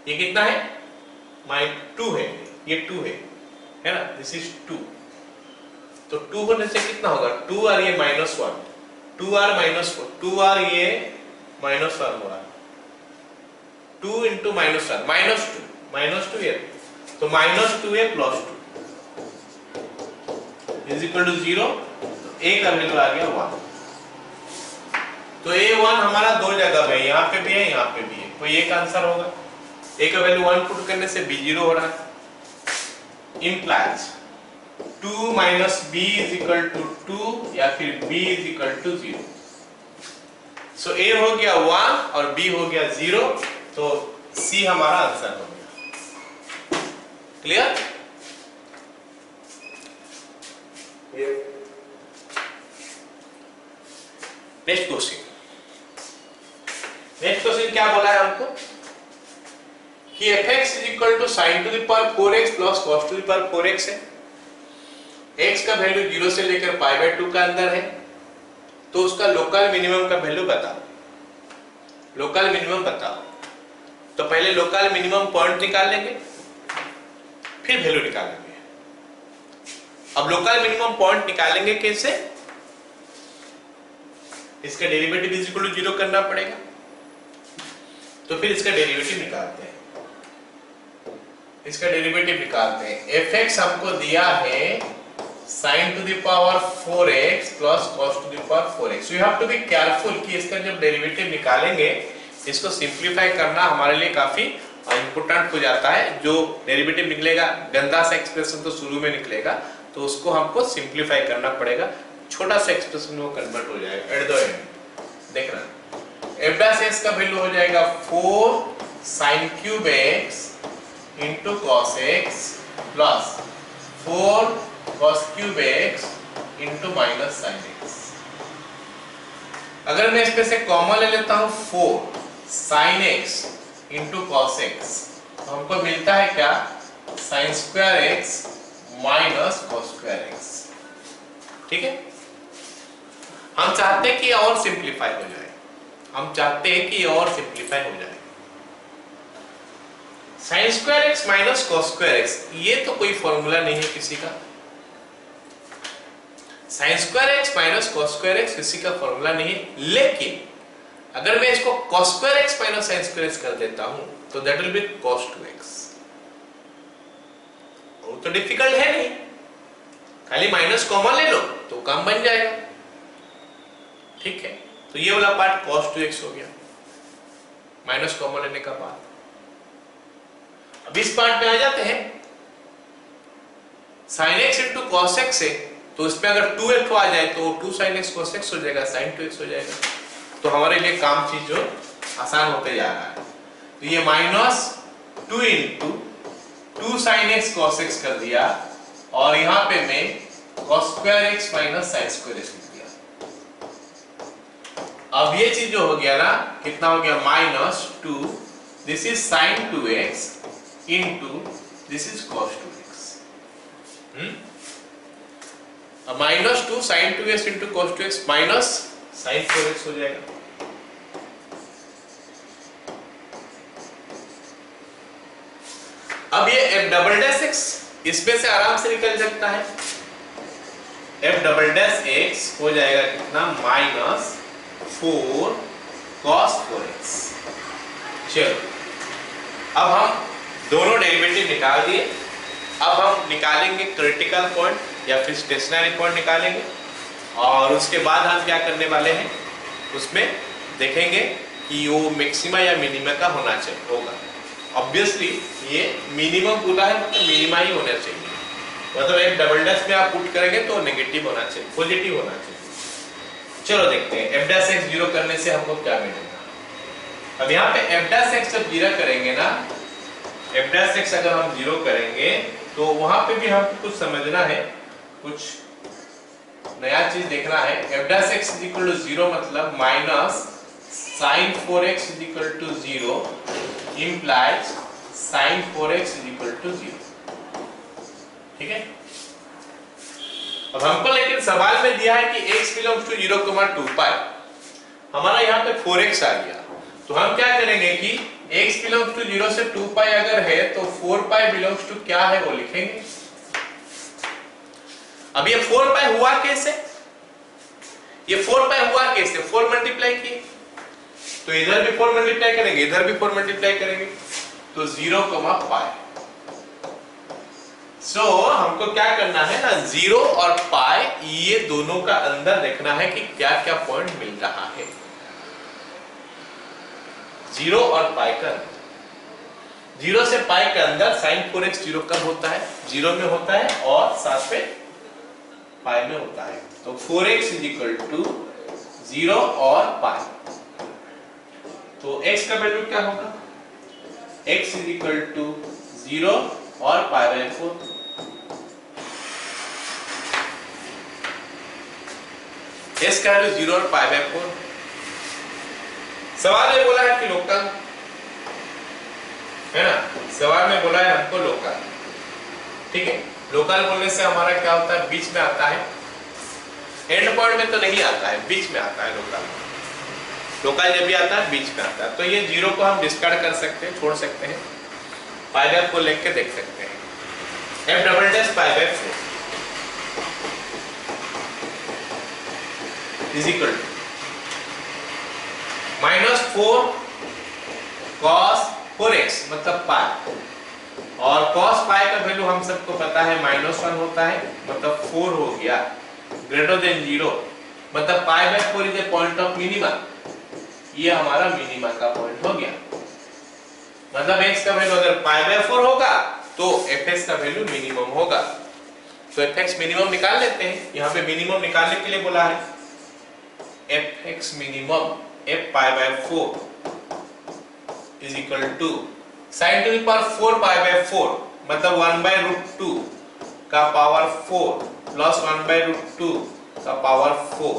ये कितना है -2 है, ये 2 है ना, दिस इज 2। तो 2 होने से कितना होगा 2 और ये -1 2 और -4 2 और ये -1 हुआ 2 इंटू -1 -2 ये, तो -2a + 2 is equal to 0। a का वैल्यू आ गया 1। तो a1 हमारा दो जगह पे, यहाँ पे भी है यहाँ पे भी है, कोई एक आंसर होगा। a का वैल्यू 1 पुट करने से b 0 हो रहा है, implies 2 - b is equal to 2 या फिर b is equal to 0। So a हो गया 1 और b हो गया 0, तो c हमारा आंसर हो गया। क्लियर? नेक्स्ट क्वेश्चन क्या बोला है हमको कि fx is equal to sin to the power 4x plus cos to the power 4x है। x का वैल्यू 0 से लेकर π/2 का अंदर है, तो उसका लोकल मिनिमम का वैल्यू बताओ। लोकल मिनिमम बताओ, तो पहले लोकल मिनिमम पॉइंट निकाल लेंगे, फिर वैल्यू निकालेंगे। अब लोकल मिनिमम पॉइंट निकालेंगे कैसे? इसका डेरिवेटिव इज इक्वल टू 0 करना पड़ेगा, तो फिर इसका डेरिवेटिव निकालते हैं। इसका डेरिवेटिव निकालते हैं। fx हमको दिया है sin to the power 4x plus cos to the power 4x। You have to be careful कि इसका जब डेरिवेटिव निकालेंगे इसको सिंप्लीफाई करना हमारे लिए काफी इंपॉर्टेंट हो जाता है। जो डेरिवेटिव निकलेगा, गंदा सा एक्सप्रेशन तो शुरू में निकलेगा, तो उसको हमको सिंप्लीफाई करना पड़ेगा, छोटा सा एक्सप्रेशन में वो कन्वर्ट हो जाएगा एट द एंड। देखना f' का वैल्यू हो जाएगा 4 sin cube x into cos x plus 4 cos cube x into minus sin x। अगर मैं इसमें से कॉमन ले लेता हूं 4 sin x into cos x, तो हमको मिलता है क्या sin square x minus cos square x। ठीक है, हम चाहते हैं कि और सिंप्लीफाई हो जाए, हम चाहते हैं कि और सिंप्लीफाई हो जाए। sin square x minus cos square x, ये तो कोई फॉर्मूला नहीं है किसी का। sin square x minus cos square x किसी का फॉर्मूला नहीं है, लेकिन अगर मैं इसको cos square x minus sin square x कर देता हूं तो that will B cos 2x। वो तो डिफिकल्ट है नहीं, खाली माइनस कॉमन ले लो तो काम बन जाएगा। ठीक है, तो ये वाला पार्ट cos 2x हो गया माइनस कॉमन लेने का बाद। अब इस पार्ट में आ जाते हैं, sin x into cos x है, तो इसमें अगर 2x आ जाए तो 2 sin x cos x हो जाएगा, sin 2x हो जाएगा। तो हमारे लिए काम चीज जो आसान होते जा रहा है। तो ये minus 2 into 2 sin x cos x कर दिया, और यहाँ पे मैं cos square x minus sin square x लिख दिया। अब ये चीज जो हो गया ना, कितना हो गया -2 this is sin 2x into this is cos 2x. Minus 2 sin 2x into cos 2x minus sin 4x हो जाएगा। अब ये f डबल डैश x इसमें से आराम से निकल सकता है। f डबल डैश x हो जाएगा कितना, माइनस 4 cos 4x। चलो अब हम दोनों डेरिवेटिव निकाल दिए। अब हम निकालेंगे क्रिटिकल पॉइंट या फिर स्टेशनरी पॉइंट निकालेंगे, और उसके बाद हम क्या करने वाले हैं, उसमें देखेंगे कि वो मैक्सिमा या मिनिमा का होना चाहिए होगा। ऑब्वियसली ये मिनिमम पूरा है, मतलब मिनिमा ही होना चाहिए। मतलब एक डबल डैश में आप पुट करेंगे तो नेगेटिव होना चाहिए, पॉजिटिव होना चाहिए। चलो देखते हैं f डैश x जीरो करने से हमको क्या मिलेगा। अब यहाँ पे f डैश x जब जीरो करेंगे ना, f डैश x अगर हम जीरो करेंगे तो वहां पे भी हमको कुछ समझना है, कुछ नया चीज देखना है। f dash x is equal to 0 मतलब minus sin 4x is equal to 0 implies sin 4x is equal to 0। ठीक है। अब हमको लेकिन सवाल में दिया है कि x belongs to 0, 2 पाई। हमारा यहाँ पे 4x आ गया, तो हम क्या करेंगे कि x belongs to 0 से 2 पाई अगर है तो 4 पाई belongs to क्या है वो लिखेंगे। अब ये 4 पाई हुआ कैसे, ये 4 पाई हुआ कैसे, 4 मल्टीप्लाई किए तो इधर भी 4 मल्टीप्लाई करेंगे, इधर भी 4 मल्टीप्लाई करेंगे, तो 0, पाई। सो हमको क्या करना है ना, 0 और पाई ये दोनों का अंदर देखना है कि क्या क्या पॉइंट मिल रहा है। 0 और पाई का अंदर, 0 से पाई के अंदर sin 4x 0 कब होता है, 0 में होता है और साथ में पाई में होता है। तो 4x इज इक्वल टू 0 और पाई। तो x का वैल्यू क्या होगा, x इज इक्वल टू 0 और पाई बाय 4। x का वैल्यू 0 और पाई बाय 4। सवाल में बोला है कि लोकल है ना, सवाल में बोला है हमको लोकल। ठीक है, लोकल बोलने से हमारा क्या होता है, बीच में आता है, एंड पॉइंट में तो नहीं आता है, बीच में आता है लोकल। लोकल जब भी आता है बीच में आता है, तो ये 0 को हम डिस्कार्ड कर सकते हैं, छोड़ सकते हैं, पाई बाय 4 लिख के देख सकते हैं। f double dash pi by 4 is equal to minus 4 cos 4x मतलब पाई, और cos पाई का वैल्यू हम सबको पता है -1 होता है, मतलब 4 हो गया, ग्रेटर देन 0 मतलब पाई by 4 is a point of minima. ये हमारा मिनिमा का पॉइंट हो गया, मतलब x का वैल्यू अगर पाई बाय 4 होगा तो fx का वैल्यू मिनिमम होगा। तो fx मिनिमम निकाल लेते हैं, यहाँ पे मिनिमम निकालने के लिए बोला है। fx minimum f pi by 4 is equal to sin to the power 4 pi by 4 मतलब 1/√2 का पावर 4 प्लस 1/√2 का power 4,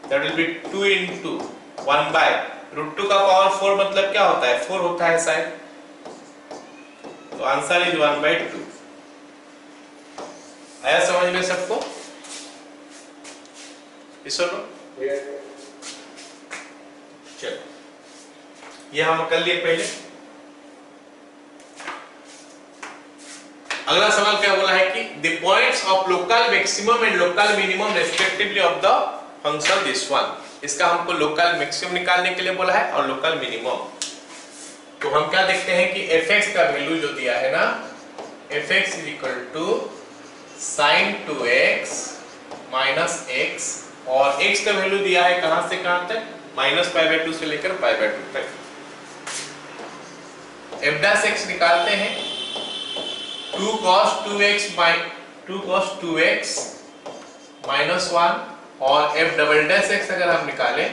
that will be 2 into 1/√2 का पावर 4 मतलब क्या होता है, 4 होता है शायद, तो आंसर इज 1/2। आया समझ में सबको, इसको चलो ये हम कर लिए पहले। अगला सवाल क्या बोला है कि the points of local maximum and local minimum respectively of the function this one. इसका हमको लोकल मैक्सिमम निकालने के लिए बोला है और लोकल मिनिमम। तो हम क्या देखते हैं कि fx का वैल्यू जो दिया है ना, fx is equal to sin 2x minus x, और x का वैल्यू दिया है कहां से कहां तक, -π/2 से लेकर π/2 तक। f डैश x निकालते हैं, 2 cos 2x -1 और f डबल डैश x अगर हम निकालें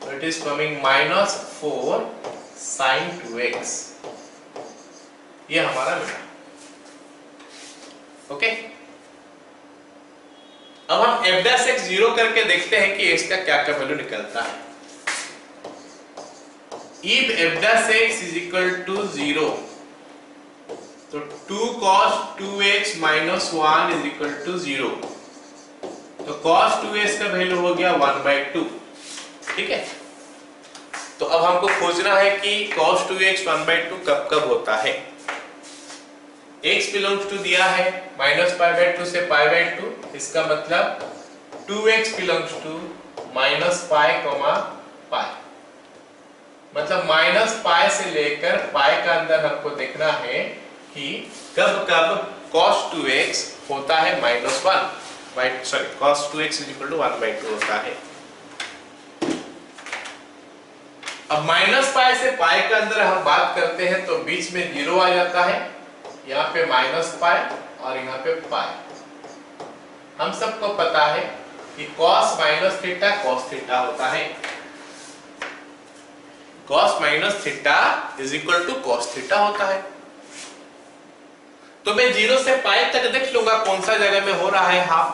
तो it is coming -4 sin 2x। ये हमारा मिला। ओके, अब हम f डैश x 0 करके देखते हैं कि x का क्या क्या वैल्यू निकलता है। If f dash x is equal to 0, तो 2 cos 2x minus 1 is equal to 0, तो cos 2x का वैल्यू हो गया 1/2। ठीक है, तो अब हमको खोजना है कि cos 2x 1/2 कब कब होता है। x बिलोंग्स टू दिया है -π/2 से π/2, इसका मतलब 2x बिलोंग्स टू -π, मतलब -π से लेकर π का अंदर हमको देखना है कि कब कब cos 2x होता है -1, sorry cos 2x is equal to 1/2 होता है। अब -π से π के अंदर हम बात करते हैं तो बीच में 0 आ जाता है, यहाँ पे -π और यहाँ पे π। हम सबको पता है कि cos minus theta cos theta होता है, cos minus theta is equal to cos theta होता है। तो मैं 0 से π तक देख लूंगा कौन सा जगह में हो रहा है हाफ,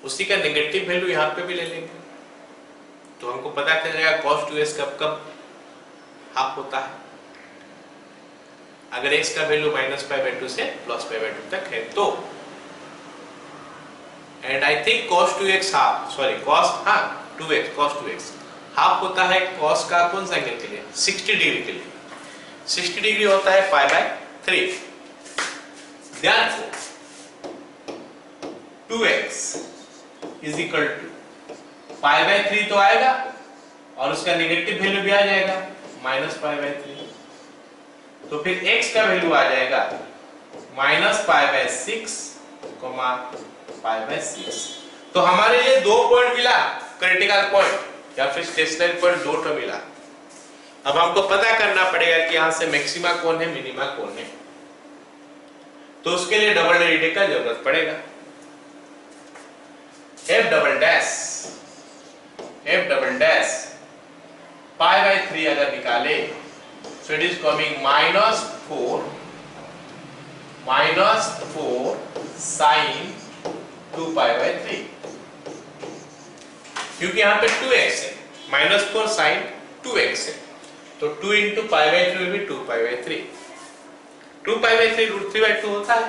उसी का नेगेटिव वैल्यू यहाँ पे भी ले लेंगे, तो हमको पता चल जाएगा cos 2x कब कब हाफ होता है, अगर x का वैल्यू -π/2 से +π/2 तक है तो। And I think cos 2x half, sorry cos 2x half होता है cos का कौन सा एंगल के लिए, 60 डिग्री के लिए, 60 डिग्री होता है π/3। Therefore 2x is equal to π/3 तो आएगा और उसका नेगेटिव वैल्यू भी आ जाएगा -π/3, तो फिर x का वैल्यू आ जाएगा -π/6, π/6। तो हमारे लिए दो पॉइंट मिला, क्रिटिकल पॉइंट या फिर स्टेशनरी पॉइंट, दो तो मिला। अब हमको पता करना पड़ेगा कि यहां से मैक्सिमा कौन है, मिनिमा कौन है, तो उसके लिए डबल डेरिवेटिव का जरूरत पड़ेगा। f डबल डैश π/3 अगर निकाले so it is coming -4 sin 2π/3, क्योंकि यहाँ पे 2x है, -4 sin 2x है, तो 2 into π/3 will be 2π/3, 2π/3 √3/2 होता है,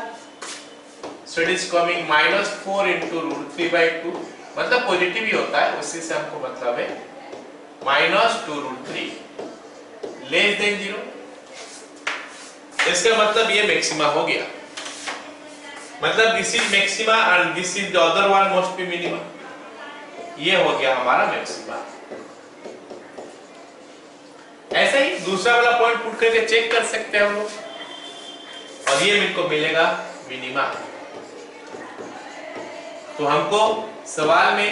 so it is coming -4 into √3/2, मतलब पॉजिटिव ही होता है, उसी से हमको मतलब है -2√3 लेस देन 0। इसका मतलब ये मैक्सिमा हो गया, मतलब this is maxima and this is the other one must be minima, ये हो गया हमारा मैक्सिमा। ऐसा ही दूसरा वाला पॉइंट पुट करके चेक कर सकते हैं हम लोग, और ये मेरे को मिलेगा मिनिमा। तो हमको सवाल में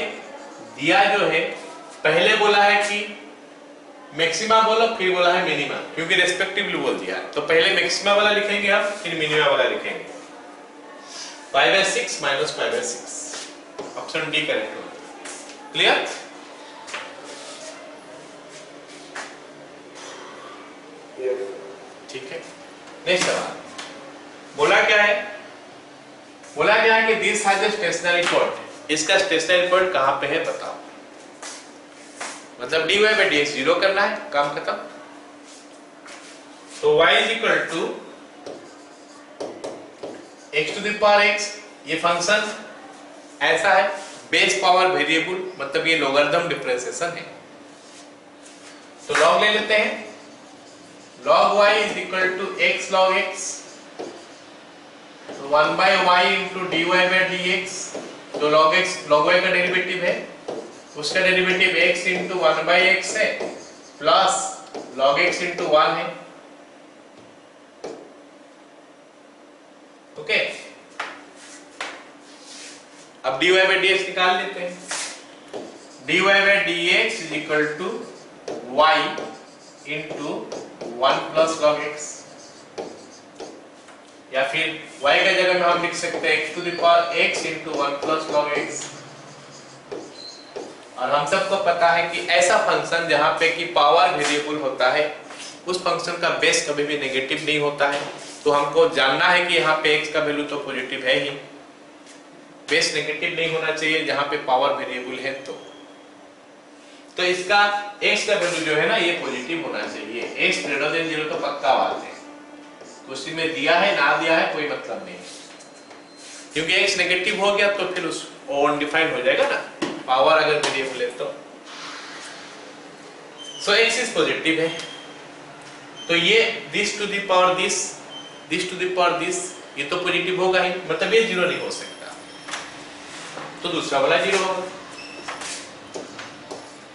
दिया जो है, पहले बोला है कि मैक्सिमा बोलो, फिर बोला है मिनिमा, क्योंकि रेस्पेक्टिवली बोल दिया, तो पहले मैक्सिमा वाला लिखेंगे हम, फिर मिनिमा वाला लिखेंगे। π/6 -π/6, ऑप्शन डी करेक्ट होगा। क्लियर? ठीक है, नेक्स्ट सवाल बोला क्या है, बोला क्या है कि this has a stationary point, इसका स्टेशनरी पॉइंट कहां पे है बताओ, मतलब dy/dx 0 करना है, काम खत्म। तो y is equal to x⁻x, ये फंक्शन ऐसा है, बेस पावर वेरिएबल, मतलब ये लोगरिथम डिफरेंशिएशन है, तो लॉग ले लेते हैं, log y is equal to x log x, तो 1/y into dy/dx, जो log y का डेरिवेटिव है, उसका डेरिवेटिव x into 1/x है, प्लस log x into 1 है। ओके, अब dy/dx निकाल लेते हैं, dy/dx is equal to y into 1 plus log x, या फिर y का जगह में हम लिख सकते हैं x⁻x into 1 plus log x। और हम सबको पता है कि ऐसा फंक्शन जहां पे कि पावर वेरिएबल होता है, उस फंक्शन का बेस कभी भी नेगेटिव नहीं होता है, तो हमको जानना है कि यहाँ पे x का वैल्यू तो पॉजिटिव है ही, बेस नेगेटिव नहीं होना चाहिए जहां पे पावर वेरिएबल है। तो तो इसका x का वैल्यू जो है ना ये पॉजिटिव होना चाहिए। x ग्रेटर देन 0 तो पक्का बात है, क्वेश्चन में दिया है ना दिया है कोई मतलब नहीं, क्योंकि x नेगेटिव हो गया तो फिर उस अनडिफाइंड हो जाएगा ना, पावर अगर वेरिएबल है तो। सो x इज पॉजिटिव है, तो ये this to the power this to the power this, ये तो पॉजिटिव होगा ही, मतलब ये जीरो नहीं हो सकता, तो दूसरा वाला जीरो होगा।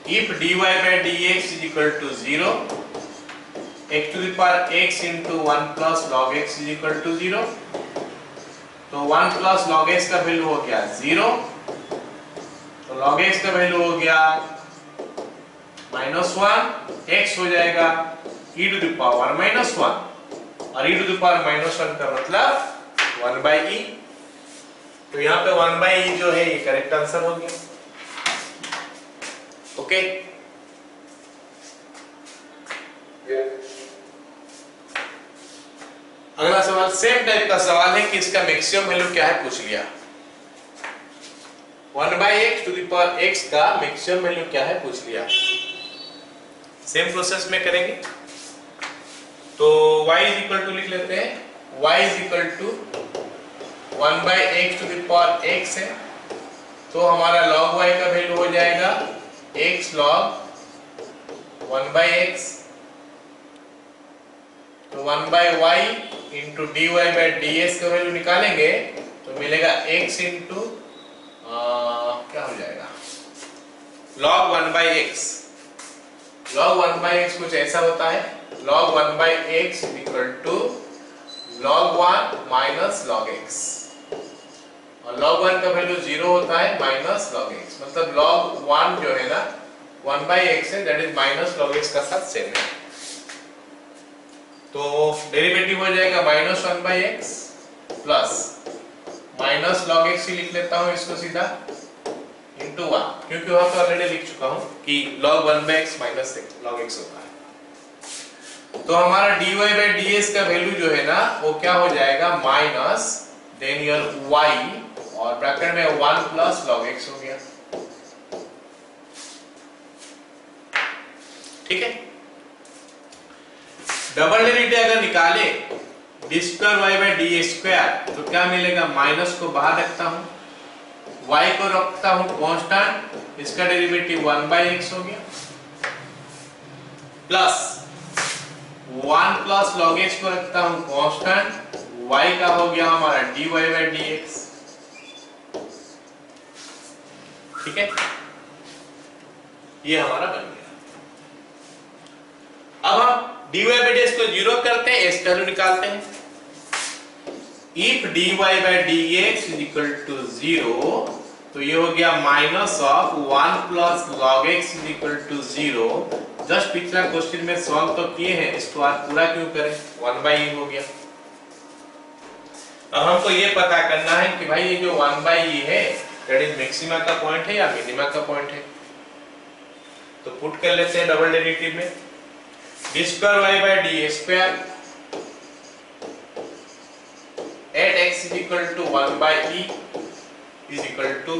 If dy by dx is equal to 0, x to the power x into 1 plus log x is equal to 0, तो 1 plus log x का वैल्यू हो गया 0, तो log x का वैल्यू हो गया -1, x हो जाएगा e to the power -1, और e to the power -1 का मतलब 1 by e, तो यहाँ पे 1 by e जो है ये करेक्ट आंसर हो गया। ओके अगला सवाल सेम टाइप का सवाल है कि इसका मैक्सिमम वैल्यू क्या है पूछ लिया। 1 by x to the power x का मैक्सिमम वैल्यू क्या है पूछ लिया। सेम प्रोसेस में करेंगे, तो y इज इक्वल टू लिख लेते हैं, y is equal to 1 by x to the power x है, तो हमारा log y का वैल्यू हो जाएगा x log 1 by x, तो 1 by y into dy by ds का वैल्यू निकालेंगे तो मिलेगा x इंटू क्या हो जाएगा log 1 by x। log 1 by x कुछ ऐसा होता है, log 1 by x equal to log 1 minus log x, और log 1 का वैल्यू 0 होता है माइनस log x, मतलब log 1 जो है ना 1 by x है, that is minus log x का साथ सेम है, तो डेरिवेटिव हो जाएगा -1 by x plus minus log x ही लिख लेता हूं इसको सीधा इंटू 1, क्योंकि वहां तो ऑलरेडी लिख चुका हूं कि log 1 by x minus log x होता है। तो हमारा dy by ds का वैल्यू जो है ना वो क्या हो जाएगा माइनस देन योर y और ब्रैकेट में 1 प्लस log x हो गया। ठीक है, डबल डेरिवेटिव अगर निकाले d square y by d square तो क्या मिलेगा, माइनस को बाहर रखता हूं, y को रखता हूं कांस्टेंट, इसका डेरिवेटिव 1 by x हो गया, प्लस 1 प्लस log x को रखता हूं कांस्टेंट, y का हो गया हमारा dy by dx। ठीक है, ये हमारा बन गया। अब हम dy by dx को जीरो करते हैं, s का वैल्यू निकालते हैं। If dy by dx is equal to 0, तो ये हो गया minus of 1 plus log x is equal to 0। Just पिछला क्वेश्चन में सॉल्व तो किए हैं, इसको आज पूरा क्यों करें, 1 by e हो गया। अब हमको ये पता करना है कि भाई ये जो 1 by e है दैट इज मैक्सिमा का पॉइंट है या मिनिमा का पॉइंट है, तो पुट कर लेते हैं डबल डेरिवेटिव में, d square y by d square at x is equal to 1 by e is equal to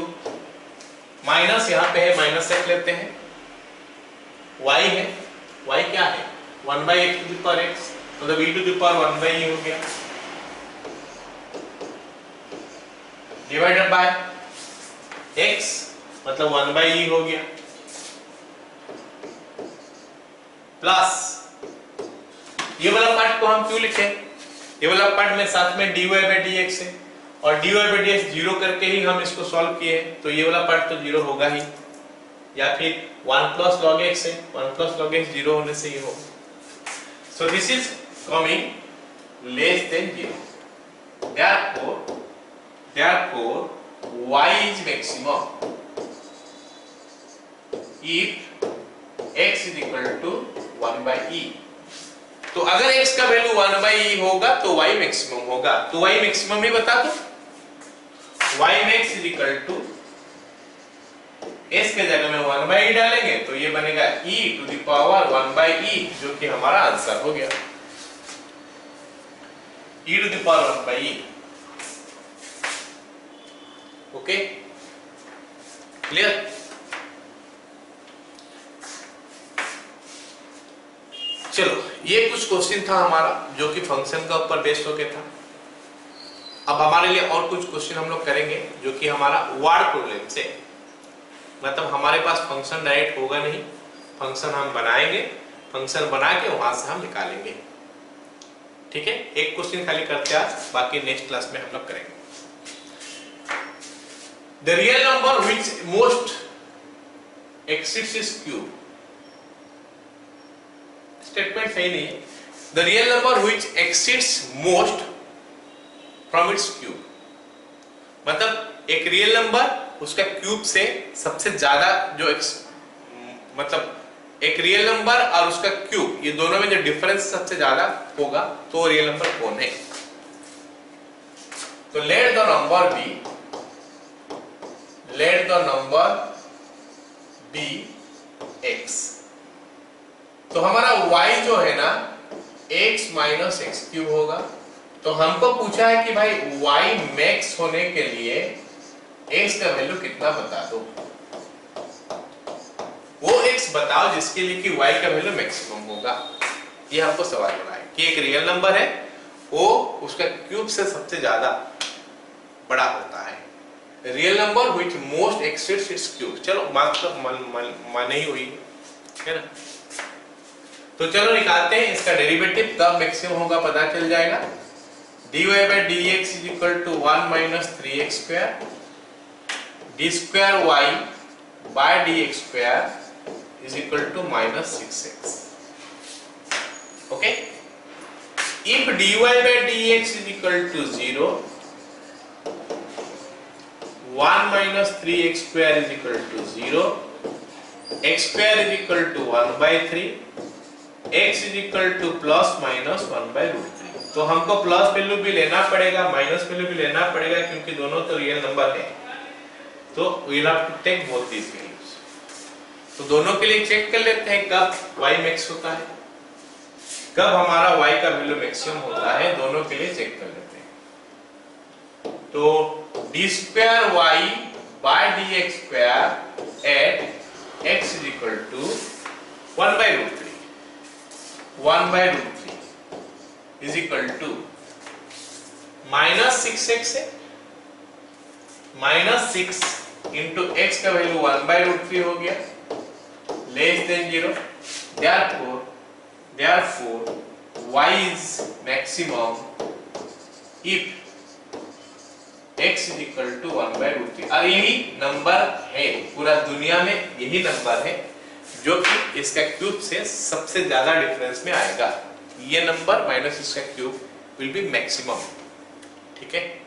minus, यहाँ पे है माइनस रख लेते हैं, y है, y क्या है 1 by x to the power x, मतलब e to the power 1 by e हो गया, डिवाइडेड बाय x मतलब 1 by e हो गया, प्लस ये वाला पार्ट को हम क्यों लिखे, ये वाला पार्ट में साथ में dy by dx है, और dy by dx जीरो करके ही हम इसको सॉल्व किए हैं, तो ये वाला पार्ट तो जीरो होगा ही, या फिर 1 प्लस log x है, 1 प्लस log x जीरो होने से ये होगा, so this is coming less than 0, therefore y is maximum if x is equal to 1 by e। तो अगर x का वैल्यू 1 by e होगा तो y मैक्सिमम होगा, तो y मैक्सिमम ही बता दो, y max is equal to s के जगह में 1 by e डालेंगे तो ये बनेगा e to the power 1 by e, जो कि हमारा आंसर हो गया, e to the power 1 by e। Okay, clear. चलो ये कुछ क्वेश्चन था हमारा जो कि फंक्शन का ऊपर बेस्ड होके था। अब हमारे लिए और कुछ क्वेश्चन हम लोग करेंगे जो कि हमारा वर्ड प्रॉब्लम से, मतलब हमारे पास फंक्शन डायरेक्ट होगा नहीं, फंक्शन हम बनाएंगे, फंक्शन बना के वहां से हम निकालेंगे। ठीक है, एक क्वेश्चन खाली करते हैं आज, बाकी नेक्स्ट क्लास में हम लोग करेंगे। The real number which most exceeds its cube, statement सही नहीं है। The real number which exceeds most from its cube, मतलब एक रियल नंबर उसका क्यूब से सबसे ज्यादा जो मतलब एक रियल नंबर और उसका क्यूब, ये दोनों में जो डिफरेंस सबसे ज्यादा होगा तो रियल नंबर कौन है। तो let the number be x, तो हमारा y जो है ना x माइनस एक्स क्यूब होगा। तो हमको पूछा है कि भाई y मैक्स होने के लिए x का वैल्यू कितना बता दो, वो x बताओ जिसके लिए कि y का वैल्यू मैक्सिमम होगा। ये हमको सवाल बना है कि एक रियल नंबर है, वो उसका क्यूब से सबसे ज्यादा बड़ा होता है। Real number which most exceeds its cube, चलो मान ही हुई है ना। तो चलो निकालते हैं, इसका डेरिवेटिव कब मैक्सिमम होगा पता चल जाएगा। dy by dx is equal to 1 minus 3x square, d square y by dx square is equal to minus 6x. Okay? If dy by dx is equal to 0, 1 minus 3x square is equal to 0, x square is equal to 1 by 3, x is equal to plus minus 1 by root 3। तो हमको plus value भी लेना पड़ेगा, minus value भी लेना पड़ेगा, क्योंकि दोनों तो रियल नंबर है। तो we'll have to take both these values। तो दोनों के लिए चेक कर लेते हैं कब y मैक्स होता है, कब हमारा y का वैल्यू मैक्सिमम होता है, दोनों के लिए चेक कर लेते हैं। तो d square y by dx स्क्वायर at x is equal to 1 by root 3, 1 by root 3 is equal to minus 6x है, माइनस 6 इंटू एक्स का वैल्यू 1 by root 3 हो गया, less than 0। therefore y is maximum if x is equal to 1 by root 3। और यही number है, पूरा दुनिया में यही नंबर है जो कि इसका क्यूब से सबसे ज्यादा डिफरेंस में आएगा। ये नंबर माइनस इसका क्यूब विल बी मैक्सिमम। ठीक है।